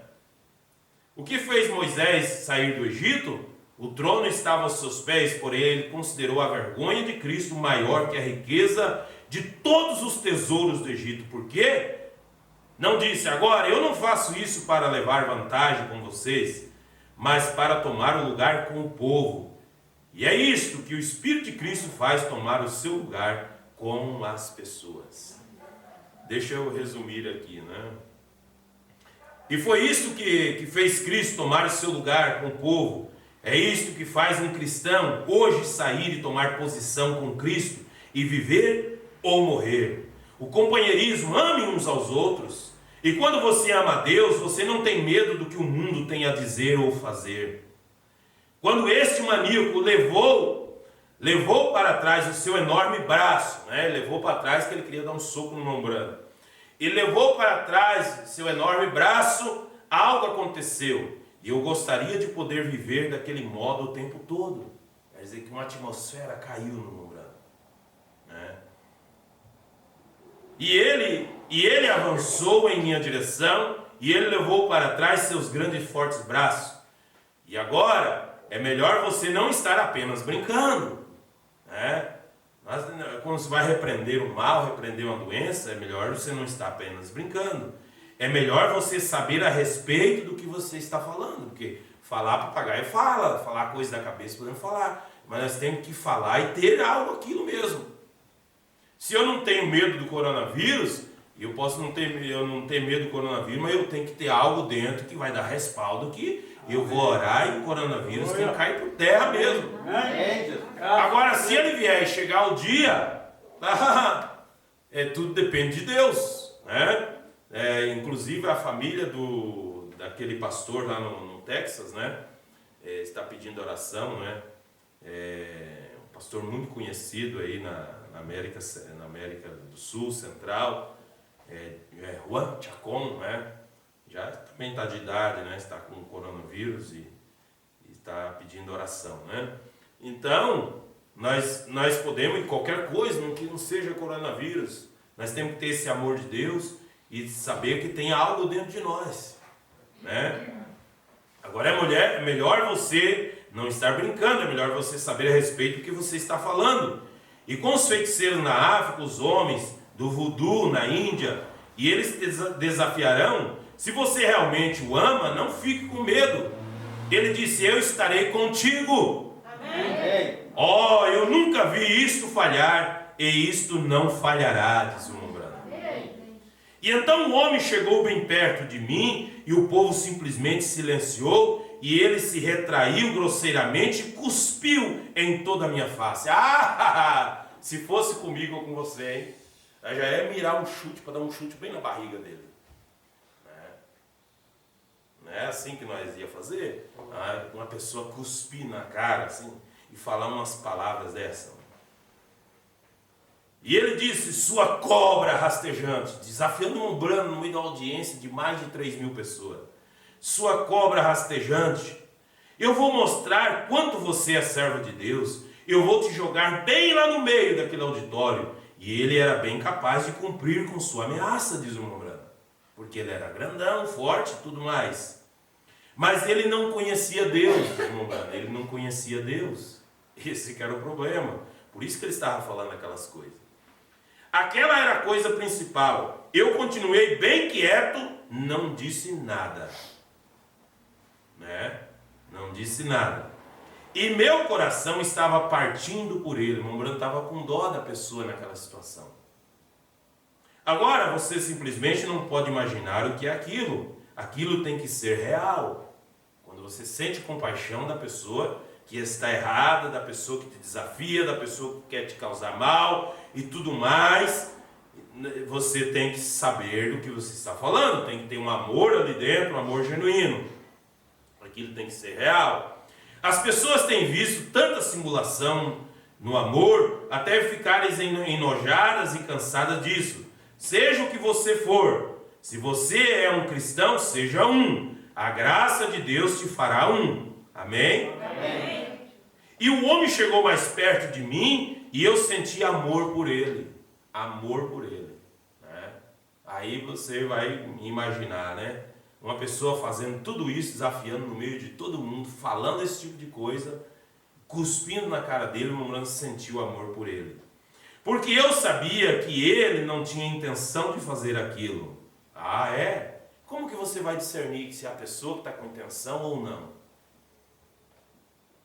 O que fez Moisés sair do Egito? O trono estava aos seus pés, porém ele considerou a vergonha de Cristo maior que a riqueza de todos os tesouros do Egito. Por quê? Não disse, agora eu não faço isso para levar vantagem com vocês, mas para tomar o lugar com o povo. E é isto que o Espírito de Cristo faz, tomar o seu lugar com as pessoas. Deixa eu resumir aqui, né? E foi isso que fez Cristo tomar o seu lugar com o povo. É isto que faz um cristão hoje sair e tomar posição com Cristo e viver ou morrer. O companheirismo, ame uns aos outros. E quando você ama a Deus, você não tem medo do que o mundo tem a dizer ou fazer. Quando este maníaco levou para trás o seu enorme braço, né? Levou para trás que ele queria dar um soco no irmão Branham. E levou para trás seu enorme braço, algo aconteceu. E eu gostaria de poder viver daquele modo o tempo todo. Quer dizer que uma atmosfera caiu no irmão Branham, né? E ele avançou em minha direção, e ele levou para trás seus grandes e fortes braços. E agora, é melhor você não estar apenas brincando, né? Mas, quando você vai repreender o mal, repreender uma doença, é melhor você não estar apenas brincando. É melhor você saber a respeito do que você está falando, porque falar papagaio fala, falar coisa da cabeça podemos falar, mas nós temos que falar e ter algo aquilo mesmo. Se eu não tenho medo do coronavírus, eu não ter medo do coronavírus, mas eu tenho que ter algo dentro que vai dar respaldo que eu vou orar e o coronavírus tem que cair por terra mesmo. Agora, se ele vier e chegar o dia, tudo depende de Deus, né? Inclusive a família daquele pastor lá no Texas, né? Está pedindo oração, né? Um pastor muito conhecido aí na América do Sul, Central, Juan Chacon, né? Já também está de idade, né? Está com coronavírus e está pedindo oração, né? Então, nós podemos, em qualquer coisa, que não seja coronavírus, nós temos que ter esse amor de Deus e saber que tem algo dentro de nós, né? Agora é melhor você não estar brincando, é melhor você saber a respeito do que você está falando. E com os feiticeiros na África, os homens do voodoo na Índia, e eles desafiarão. Se você realmente o ama, não fique com medo. Ele disse: eu estarei contigo. Amém. Oh, eu nunca vi isto falhar, e isto não falhará, diz o Mombrana. E então o homem chegou bem perto de mim, e o povo simplesmente silenciou, e ele se retraiu grosseiramente e cuspiu em toda a minha face. Se fosse comigo ou com você, hein? Já é mirar um chute, para dar um chute bem na barriga dele. Não é assim que nós ia fazer? Uma pessoa cuspir na cara assim e falar umas palavras dessas. E ele disse: sua cobra rastejante, desafiando um Mombrana no meio da audiência de mais de 3.000 pessoas. Sua cobra rastejante, eu vou mostrar quanto você é servo de Deus. Eu vou te jogar bem lá no meio daquele auditório. E ele era bem capaz de cumprir com sua ameaça, diz o Mombrana, porque ele era grandão, forte e tudo mais. Mas ele não conhecia Deus, Mombrana, ele não conhecia Deus. Esse que era o problema. Por isso que ele estava falando aquelas coisas. Aquela era a coisa principal. Eu continuei bem quieto, não disse nada. Não disse nada. E meu coração estava partindo por ele. Mombrana estava com dó da pessoa naquela situação. Agora você simplesmente não pode imaginar o que é aquilo. Aquilo tem que ser real. Quando você sente compaixão da pessoa que está errada, da pessoa que te desafia, da pessoa que quer te causar mal e tudo mais, você tem que saber do que você está falando. Tem que ter um amor ali dentro, um amor genuíno. Aquilo tem que ser real. As pessoas têm visto tanta simulação no amor, até ficarem enojadas e cansadas disso. Seja o que você for, se você é um cristão, seja um. A graça de Deus te fará um. Amém? Amém. E o homem chegou mais perto de mim e eu senti amor por ele. Amor por ele. Aí você vai imaginar, né? Uma pessoa fazendo tudo isso, desafiando no meio de todo mundo, falando esse tipo de coisa, cuspindo na cara dele, o Mombrana sentiu amor por ele. Porque eu sabia que ele não tinha intenção de fazer aquilo. É? Como que você vai discernir se é a pessoa que está com intenção ou não?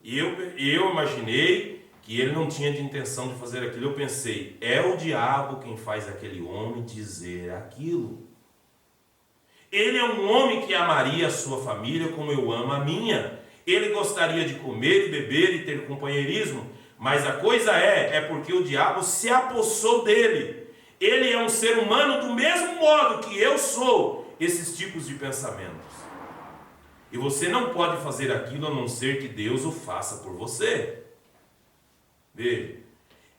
E eu imaginei que ele não tinha de intenção de fazer aquilo. Eu pensei: é o diabo quem faz aquele homem dizer aquilo. Ele é um homem que amaria a sua família como eu amo a minha. Ele gostaria de comer e beber e ter companheirismo. Mas a coisa é porque o diabo se apossou dele. Ele é um ser humano do mesmo modo que eu sou. Esses tipos de pensamentos. E você não pode fazer aquilo a não ser que Deus o faça por você. Veja.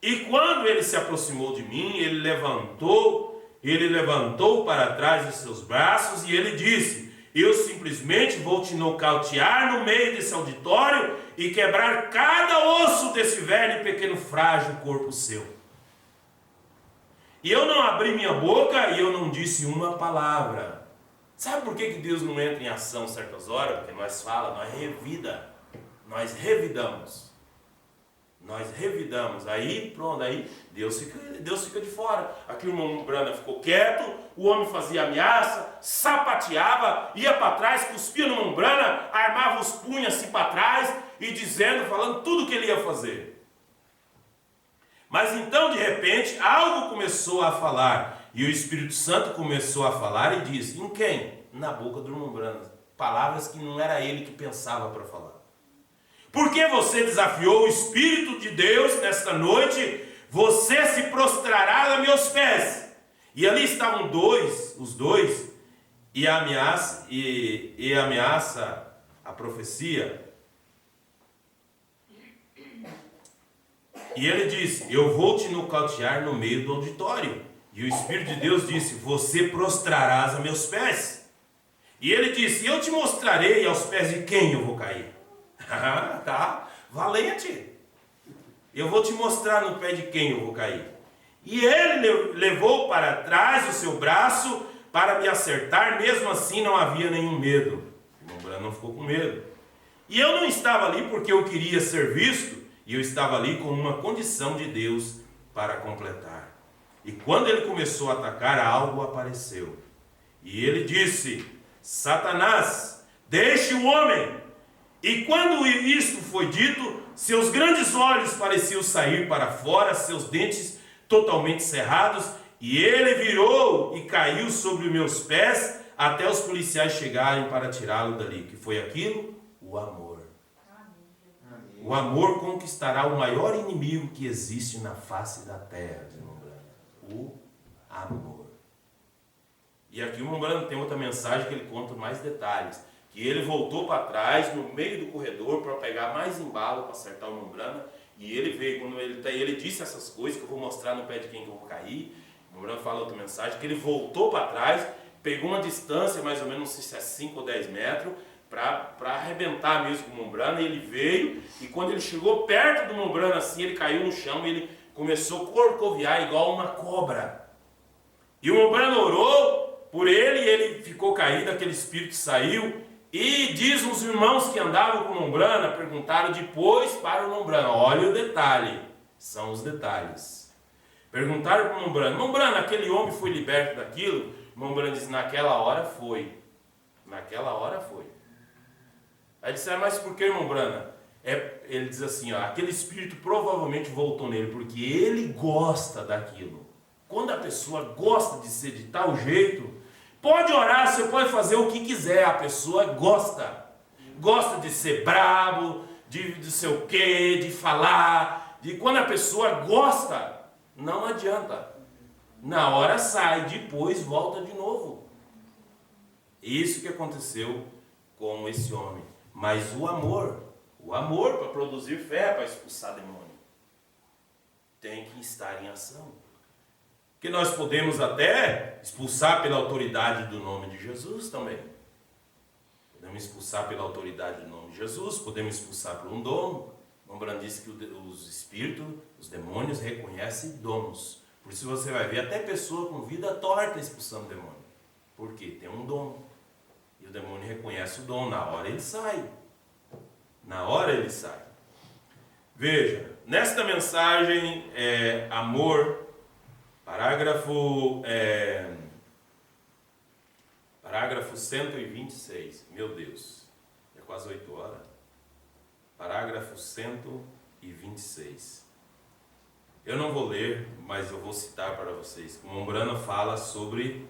E quando ele se aproximou de mim, ele levantou para trás os seus braços e ele disse: eu simplesmente vou te nocautear no meio desse auditório e quebrar cada osso desse velho e pequeno frágil corpo seu. E eu não abri minha boca e eu não disse uma palavra. Sabe por que Deus não entra em ação certas horas? Porque nós revidamos. Nós revidamos. Aí pronto, aí Deus fica de fora. Aqui o Mombrana ficou quieto, o homem fazia ameaça, sapateava, ia para trás, cuspia no Mombrana, armava os punhos assim para trás e falando tudo o que ele ia fazer. Mas então de repente algo começou a falar. E o Espírito Santo começou a falar e disse: em quem? Na boca do Mombrana. Palavras que não era ele que pensava para falar. Porque você desafiou o Espírito de Deus nesta noite, você se prostrará a meus pés. E ali estavam os dois, e ameaça a profecia. E ele disse: eu vou te nocautear no meio do auditório. E o Espírito de Deus disse: você prostrarás a meus pés. E ele disse: eu te mostrarei aos pés de quem eu vou cair. Tá, valente. Eu vou te mostrar no pé de quem eu vou cair. E ele levou para trás o seu braço para me acertar. Mesmo assim não havia nenhum medo. Mombrana não ficou com medo. E eu não estava ali porque eu queria ser visto, e eu estava ali com uma condição de Deus para completar. E quando ele começou a atacar, algo apareceu. E ele disse: Satanás, deixe o homem. E quando isto foi dito, seus grandes olhos pareciam sair para fora, seus dentes totalmente cerrados, e ele virou e caiu sobre os meus pés, até os policiais chegarem para tirá-lo dali. Que foi aquilo? O amor. Amém. O amor conquistará o maior inimigo que existe na face da terra, irmão Brando. O amor. E aqui o irmão Brando tem outra mensagem que ele conta mais detalhes. Que ele voltou para trás, no meio do corredor, para pegar mais embalo para acertar o irmão Brando. E ele veio, quando ele disse essas coisas, que eu vou mostrar no pé de quem que eu vou cair. O irmão Brando fala outra mensagem, que ele voltou para trás, pegou uma distância, mais ou menos, não sei se é 5 ou 10 metros, para arrebentar mesmo com o irmão Brando. E ele veio, e quando ele chegou perto do irmão Brando assim, ele caiu no chão, e ele começou a corcoviar igual uma cobra. E o irmão Brando orou por ele, e ele ficou caído, aquele espírito saiu. E diz os irmãos que andavam com o irmão Brando, perguntaram depois para o irmão Brando, olha o detalhe, são os detalhes. Perguntaram para o irmão Brando, aquele homem foi liberto daquilo? O irmão Brando disse, naquela hora foi. Naquela hora foi. Aí disseram, mas por que, irmão Brando? Ele diz assim, ó, aquele espírito provavelmente voltou nele, porque ele gosta daquilo. Quando a pessoa gosta de ser de tal jeito, pode orar, você pode fazer o que quiser, a pessoa gosta. Gosta de ser brabo, de sei o quê, de falar. Quando a pessoa gosta, não adianta. Na hora sai, depois volta de novo. Isso que aconteceu com esse homem. Mas o amor para produzir fé, para expulsar demônio, tem que estar em ação. Que nós podemos até expulsar pela autoridade do nome de Jesus também. Podemos expulsar pela autoridade do nome de Jesus, podemos expulsar por um dom. O Brando disse que os espíritos, os demônios reconhecem dons. Por isso você vai ver até pessoa com vida torta expulsando demônio. Por quê? Tem um dom. E o demônio reconhece o dom, na hora ele sai. Na hora ele sai. Veja, nesta mensagem, amor... Parágrafo 126. Meu Deus, é quase 8 horas. Parágrafo 126. Eu não vou ler, mas eu vou citar para vocês. O irmão Brando fala sobre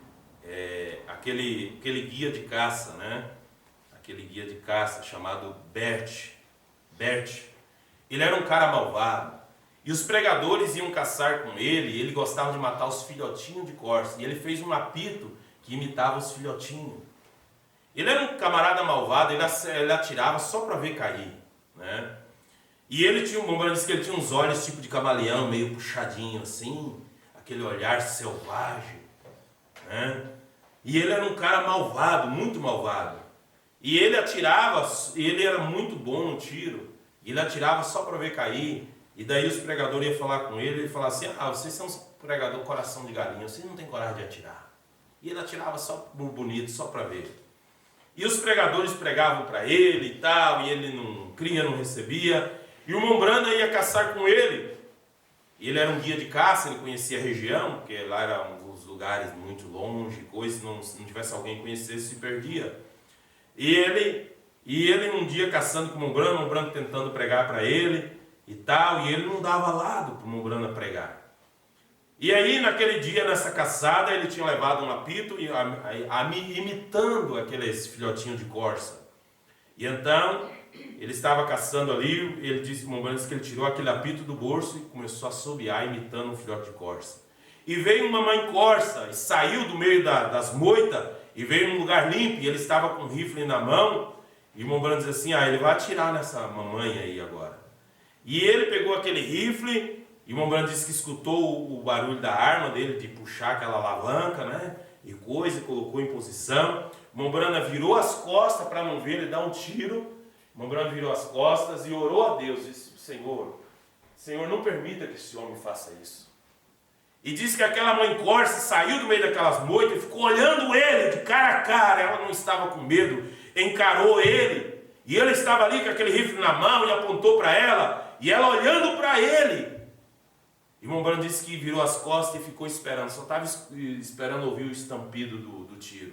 aquele guia de caça, né? Aquele guia de caça chamado Bert. Ele era um cara malvado. E os pregadores iam caçar com ele, e ele gostava de matar os filhotinhos de corça. E ele fez um apito que imitava os filhotinhos. Ele era um camarada malvado, ele atirava só para ver cair, né? E ele tinha, o Brando disse que ele tinha uns olhos tipo de camaleão, meio puxadinho assim, aquele olhar selvagem, né? E ele era um cara malvado, muito malvado. E ele atirava, ele era muito bom no tiro, e ele atirava só para ver cair. E daí os pregadores iam falar com ele e falavam assim, vocês são pregador coração de galinha, vocês não têm coragem de atirar. E ele atirava só bonito, só para ver. E os pregadores pregavam para ele e tal, e ele não cria, não recebia. E o irmão Brando ia caçar com ele. Ele era um guia de caça, ele conhecia a região, porque lá eram uns lugares muito longe, coisa, se não tivesse alguém que conhecesse, se perdia. E ele um dia caçando com o irmão Brando tentando pregar para ele, e tal, e ele não dava lado para o irmão Brando pregar. E aí, naquele dia, nessa caçada, ele tinha levado um apito, imitando aqueles filhotinhos de corça. E então, ele estava caçando ali, ele disse, o irmão Brando disse que ele tirou aquele apito do bolso e começou a assobiar, imitando um filhote de corça. E veio uma mãe corça, e saiu do meio das moitas, e veio num lugar limpo, e ele estava com um rifle na mão, e o irmão Brando disse assim, ele vai atirar nessa mamãe aí agora. E ele pegou aquele rifle, e o irmão Brando disse que escutou o barulho da arma dele, de puxar aquela alavanca, né? E coisa, e colocou em posição. O irmão Brando virou as costas para não ver ele dar um tiro. O irmão Brando virou as costas e orou a Deus, disse, Senhor, não permita que esse homem faça isso. E disse que aquela mãe corça saiu do meio daquelas moitas e ficou olhando ele de cara a cara. Ela não estava com medo. encarou ele, e ele estava ali com aquele rifle na mão e apontou para ela, e ela olhando para ele. Irmão Branham disse que virou as costas e ficou esperando, só estava esperando ouvir o estampido do tiro.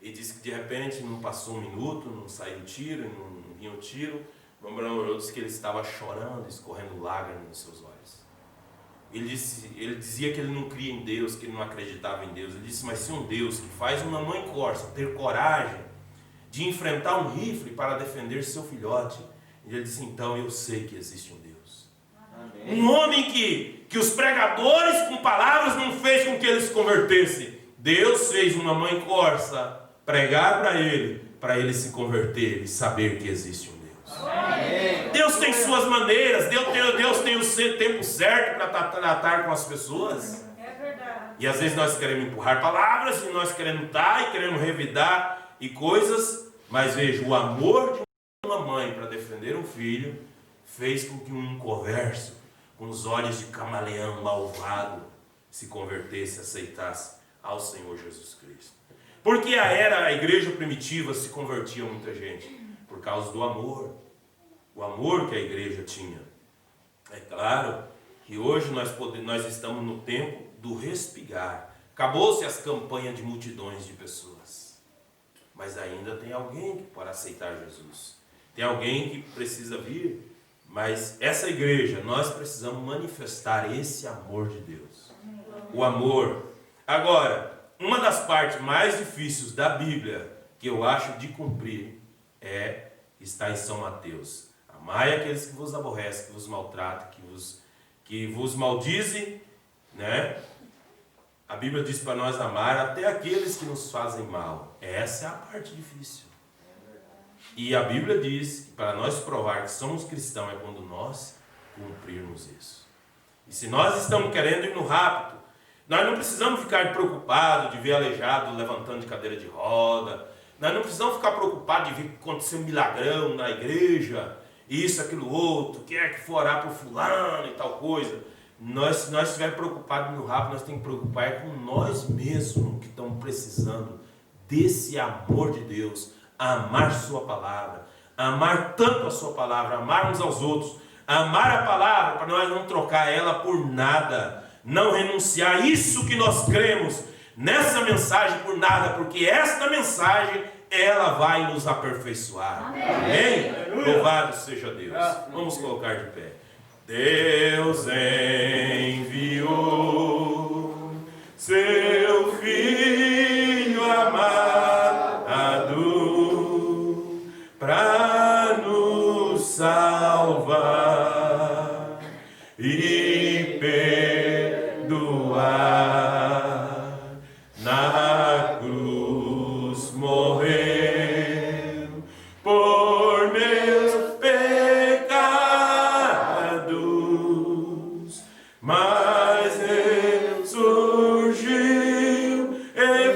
E disse que de repente não passou um minuto, não saiu o tiro, não vinha o tiro. O irmão Branham disse que ele estava chorando, escorrendo lágrimas nos seus olhos. Ele dizia que ele não cria em Deus, que ele não acreditava em Deus. Ele disse, mas se um Deus que faz uma mãe corça ter coragem de enfrentar um rifle para defender seu filhote, ele disse, então eu sei que existe um Deus. Amém. Um homem que os pregadores com palavras não fez com que ele se convertesse. Deus fez uma mãe corça pregar para ele se converter e saber que existe um Deus. Amém. Deus tem suas maneiras, Deus tem o tempo certo para tratar com as pessoas. É verdade. E às vezes nós queremos empurrar palavras, e nós queremos e queremos revidar e coisas, mas veja, o amor de uma mãe para defender um filho fez com que um inconverso, com os olhos de camaleão malvado, se convertesse, aceitasse ao Senhor Jesus Cristo. Porque a igreja primitiva se convertia muita gente por causa do amor, o amor que a igreja tinha. É claro que hoje nós estamos no tempo do respigar. Acabou-se as campanhas de multidões de pessoas, mas ainda tem alguém que pode aceitar Jesus, tem alguém que precisa vir. Mas essa igreja, nós precisamos manifestar esse amor de Deus, o amor. Agora, uma das partes mais difíceis da Bíblia que eu acho de cumprir está em São Mateus. Amai aqueles que vos aborrecem, que vos maltratam, que vos maldizem, né? A Bíblia diz para nós amar até aqueles que nos fazem mal. Essa é a parte difícil. E a Bíblia diz que para nós provar que somos cristãos é quando nós cumprirmos isso. E se nós estamos querendo ir no rápido, nós não precisamos ficar preocupados de ver aleijado levantando de cadeira de roda. Nós não precisamos ficar preocupados de ver acontecer um milagrão na igreja, isso, aquilo, outro, quem é que for orar por fulano e tal coisa. Se nós estivermos preocupados no rápido, nós temos que preocupar com nós mesmos que estamos precisando desse amor de Deus, amar sua palavra, amar tanto a sua palavra, amar uns aos outros, amar a palavra para nós não trocar ela por nada, não renunciar isso que nós cremos nessa mensagem por nada, porque esta mensagem ela vai nos aperfeiçoar. Amém? Louvado seja Deus. Vamos colocar de pé. Deus enviou seu Filho amado para nos salvar e perdoar. Na cruz morreu por meus pecados, mas ressurgiu e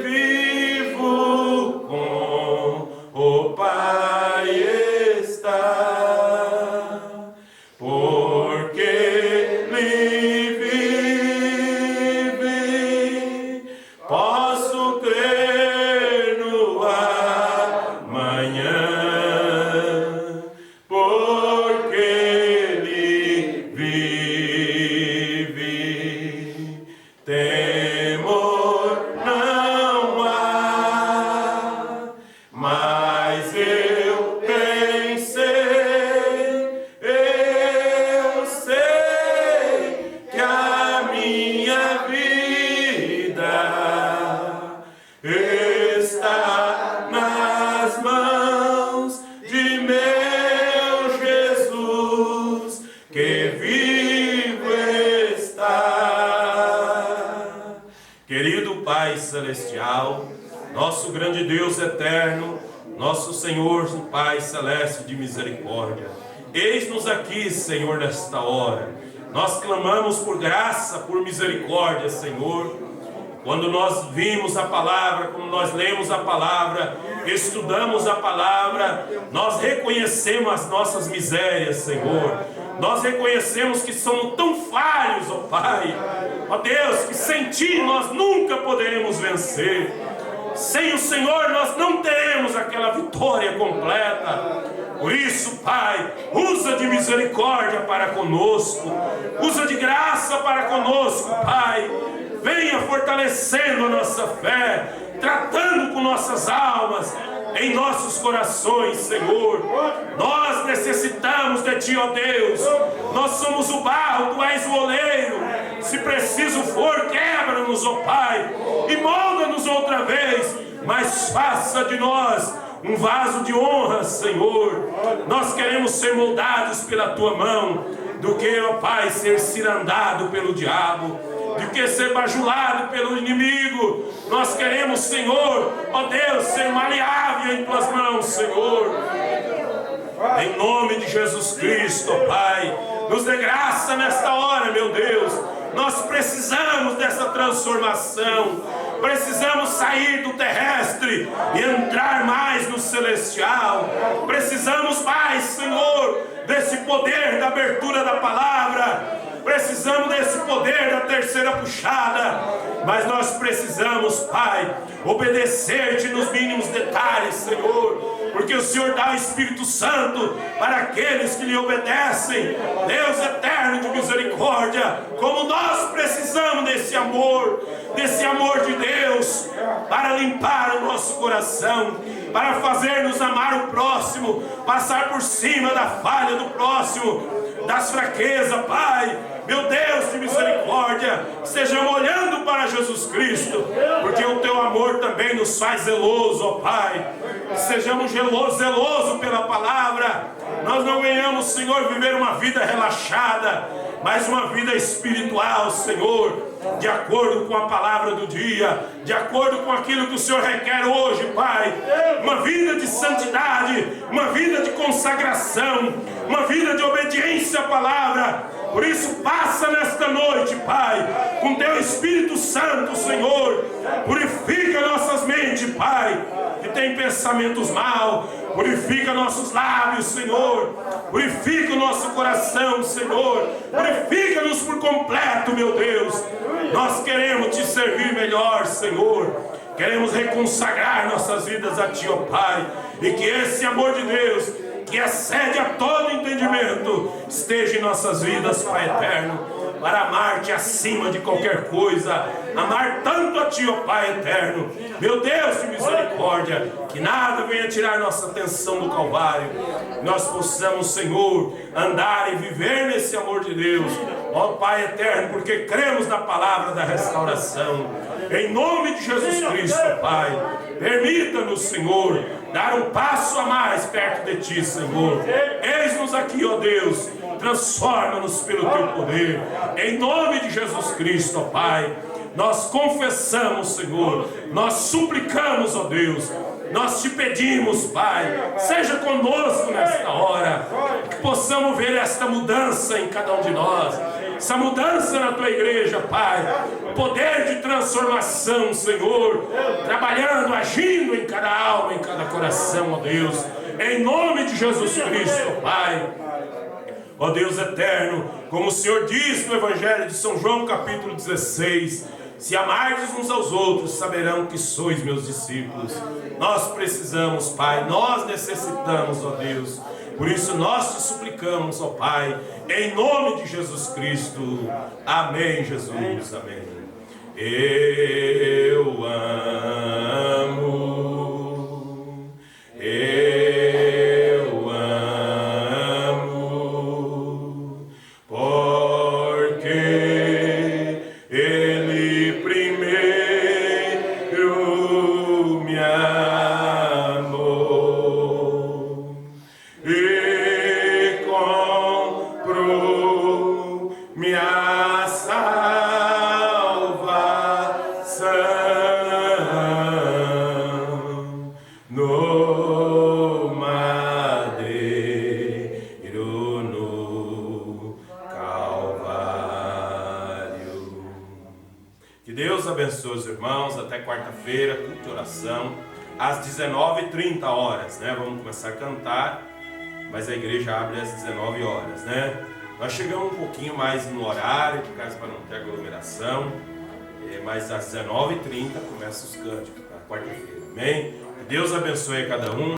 vivo com o Pai está, porque Ele vive, posso crer no amanhã, porque Ele vive, temor não há, mas eu sei que a minha vida está nas mãos de meu Jesus, que vivo está. Querido Pai Celestial, nosso grande Deus eterno, nosso Senhor e Pai Celeste de misericórdia, eis-nos aqui, Senhor, nesta hora. Nós clamamos por graça, por misericórdia, Senhor. Quando nós vimos a palavra, quando nós lemos a palavra, estudamos a palavra, nós reconhecemos as nossas misérias, Senhor. Nós reconhecemos que somos tão falhos, ó Pai. Ó Deus, que sem Ti nós nunca poderemos vencer. Sem o Senhor nós não teremos aquela vitória completa. Por isso, Pai, usa de misericórdia para conosco, usa de graça para conosco, Pai. Venha fortalecendo a nossa fé, tratando com nossas almas, em nossos corações, Senhor. Nós necessitamos de Ti, ó Deus. Nós somos o barro, Tu és o oleiro. Se preciso for, quebra-nos, ó Pai, e molda-nos outra vez, mas faça de nós um vaso de honra, Senhor. Nós queremos ser moldados pela Tua mão, do que, ó Pai, ser cirandado pelo diabo, do que ser bajulado pelo inimigo. Nós queremos, Senhor, ó Deus, ser maleável em Tuas mãos, Senhor. Em nome de Jesus Cristo, ó Pai, nos dê graça nesta hora, meu Deus. Nós precisamos dessa transformação. Precisamos sair do terrestre e entrar mais no celestial. Precisamos mais, Senhor, desse poder da abertura da palavra. Precisamos desse poder da terceira puxada. Mas nós precisamos, Pai, obedecer-te nos mínimos detalhes, Senhor, porque o Senhor dá o Espírito Santo para aqueles que lhe obedecem. Deus eterno de misericórdia, como nós precisamos desse amor de Deus, para limpar o nosso coração, para fazer-nos amar o próximo, passar por cima da falha do próximo, das fraquezas, Pai. Meu Deus de misericórdia, estejamos olhando para Jesus Cristo, porque o Teu amor também nos faz zeloso, ó Pai. Sejamos zelosos pela palavra. Nós não venhamos, Senhor, viver uma vida relaxada, mas uma vida espiritual, Senhor, de acordo com a palavra do dia, de acordo com aquilo que o Senhor requer hoje, Pai. Uma vida de santidade, uma vida de consagração, uma vida de obediência à palavra. Por isso, passa nesta noite, Pai, com Teu Espírito Santo, Senhor. Purifica nossas mentes, Pai, que tem pensamentos maus. Purifica nossos lábios, Senhor. Purifica o nosso coração, Senhor. Purifica-nos por completo, meu Deus. Nós queremos Te servir melhor, Senhor. Queremos reconsagrar nossas vidas a Ti, ó Pai. E que esse amor de Deus, que excede a todo entendimento, esteja em nossas vidas, Pai eterno, para amar-Te acima de qualquer coisa, amar tanto a Ti, ó Pai eterno. Meu Deus de misericórdia, que nada venha tirar nossa atenção do Calvário. Nós possamos, Senhor, andar e viver nesse amor de Deus, ó Pai eterno, porque cremos na palavra da restauração. Em nome de Jesus Cristo, Pai, permita-nos, Senhor, dar um passo a mais perto de Ti, Senhor. Eis-nos aqui, ó Deus, transforma-nos pelo Teu poder. Em nome de Jesus Cristo, ó Pai, nós confessamos, Senhor, nós suplicamos, ó Deus, nós Te pedimos, Pai, seja conosco nesta hora, que possamos ver esta mudança em cada um de nós, essa mudança na Tua igreja, Pai, poder de transformação, Senhor, trabalhando, agindo em cada alma, em cada coração, ó Deus, em nome de Jesus Cristo, Pai. Ó Deus eterno, como o Senhor diz no Evangelho de São João, capítulo 16, se amardes uns aos outros, saberão que sois meus discípulos. Nós precisamos, Pai, nós necessitamos, ó Deus. Por isso nós Te suplicamos, ó Pai, em nome de Jesus Cristo. Amém, Jesus, amém. Eu amo, eu amo, porque Ele primeiro me amou e comprou minha salvação no madeiro, no Calvário. Que Deus abençoe os irmãos. Até quarta-feira, culto de oração, às 19h30 horas, né? Vamos começar a cantar, mas a igreja abre às 19 horas, né? Nós chegamos um pouquinho mais no horário, por causa para não ter aglomeração, mas às 19h30 começa os cânticos, tá? quarta-feira. Amém? Que Deus abençoe a cada um.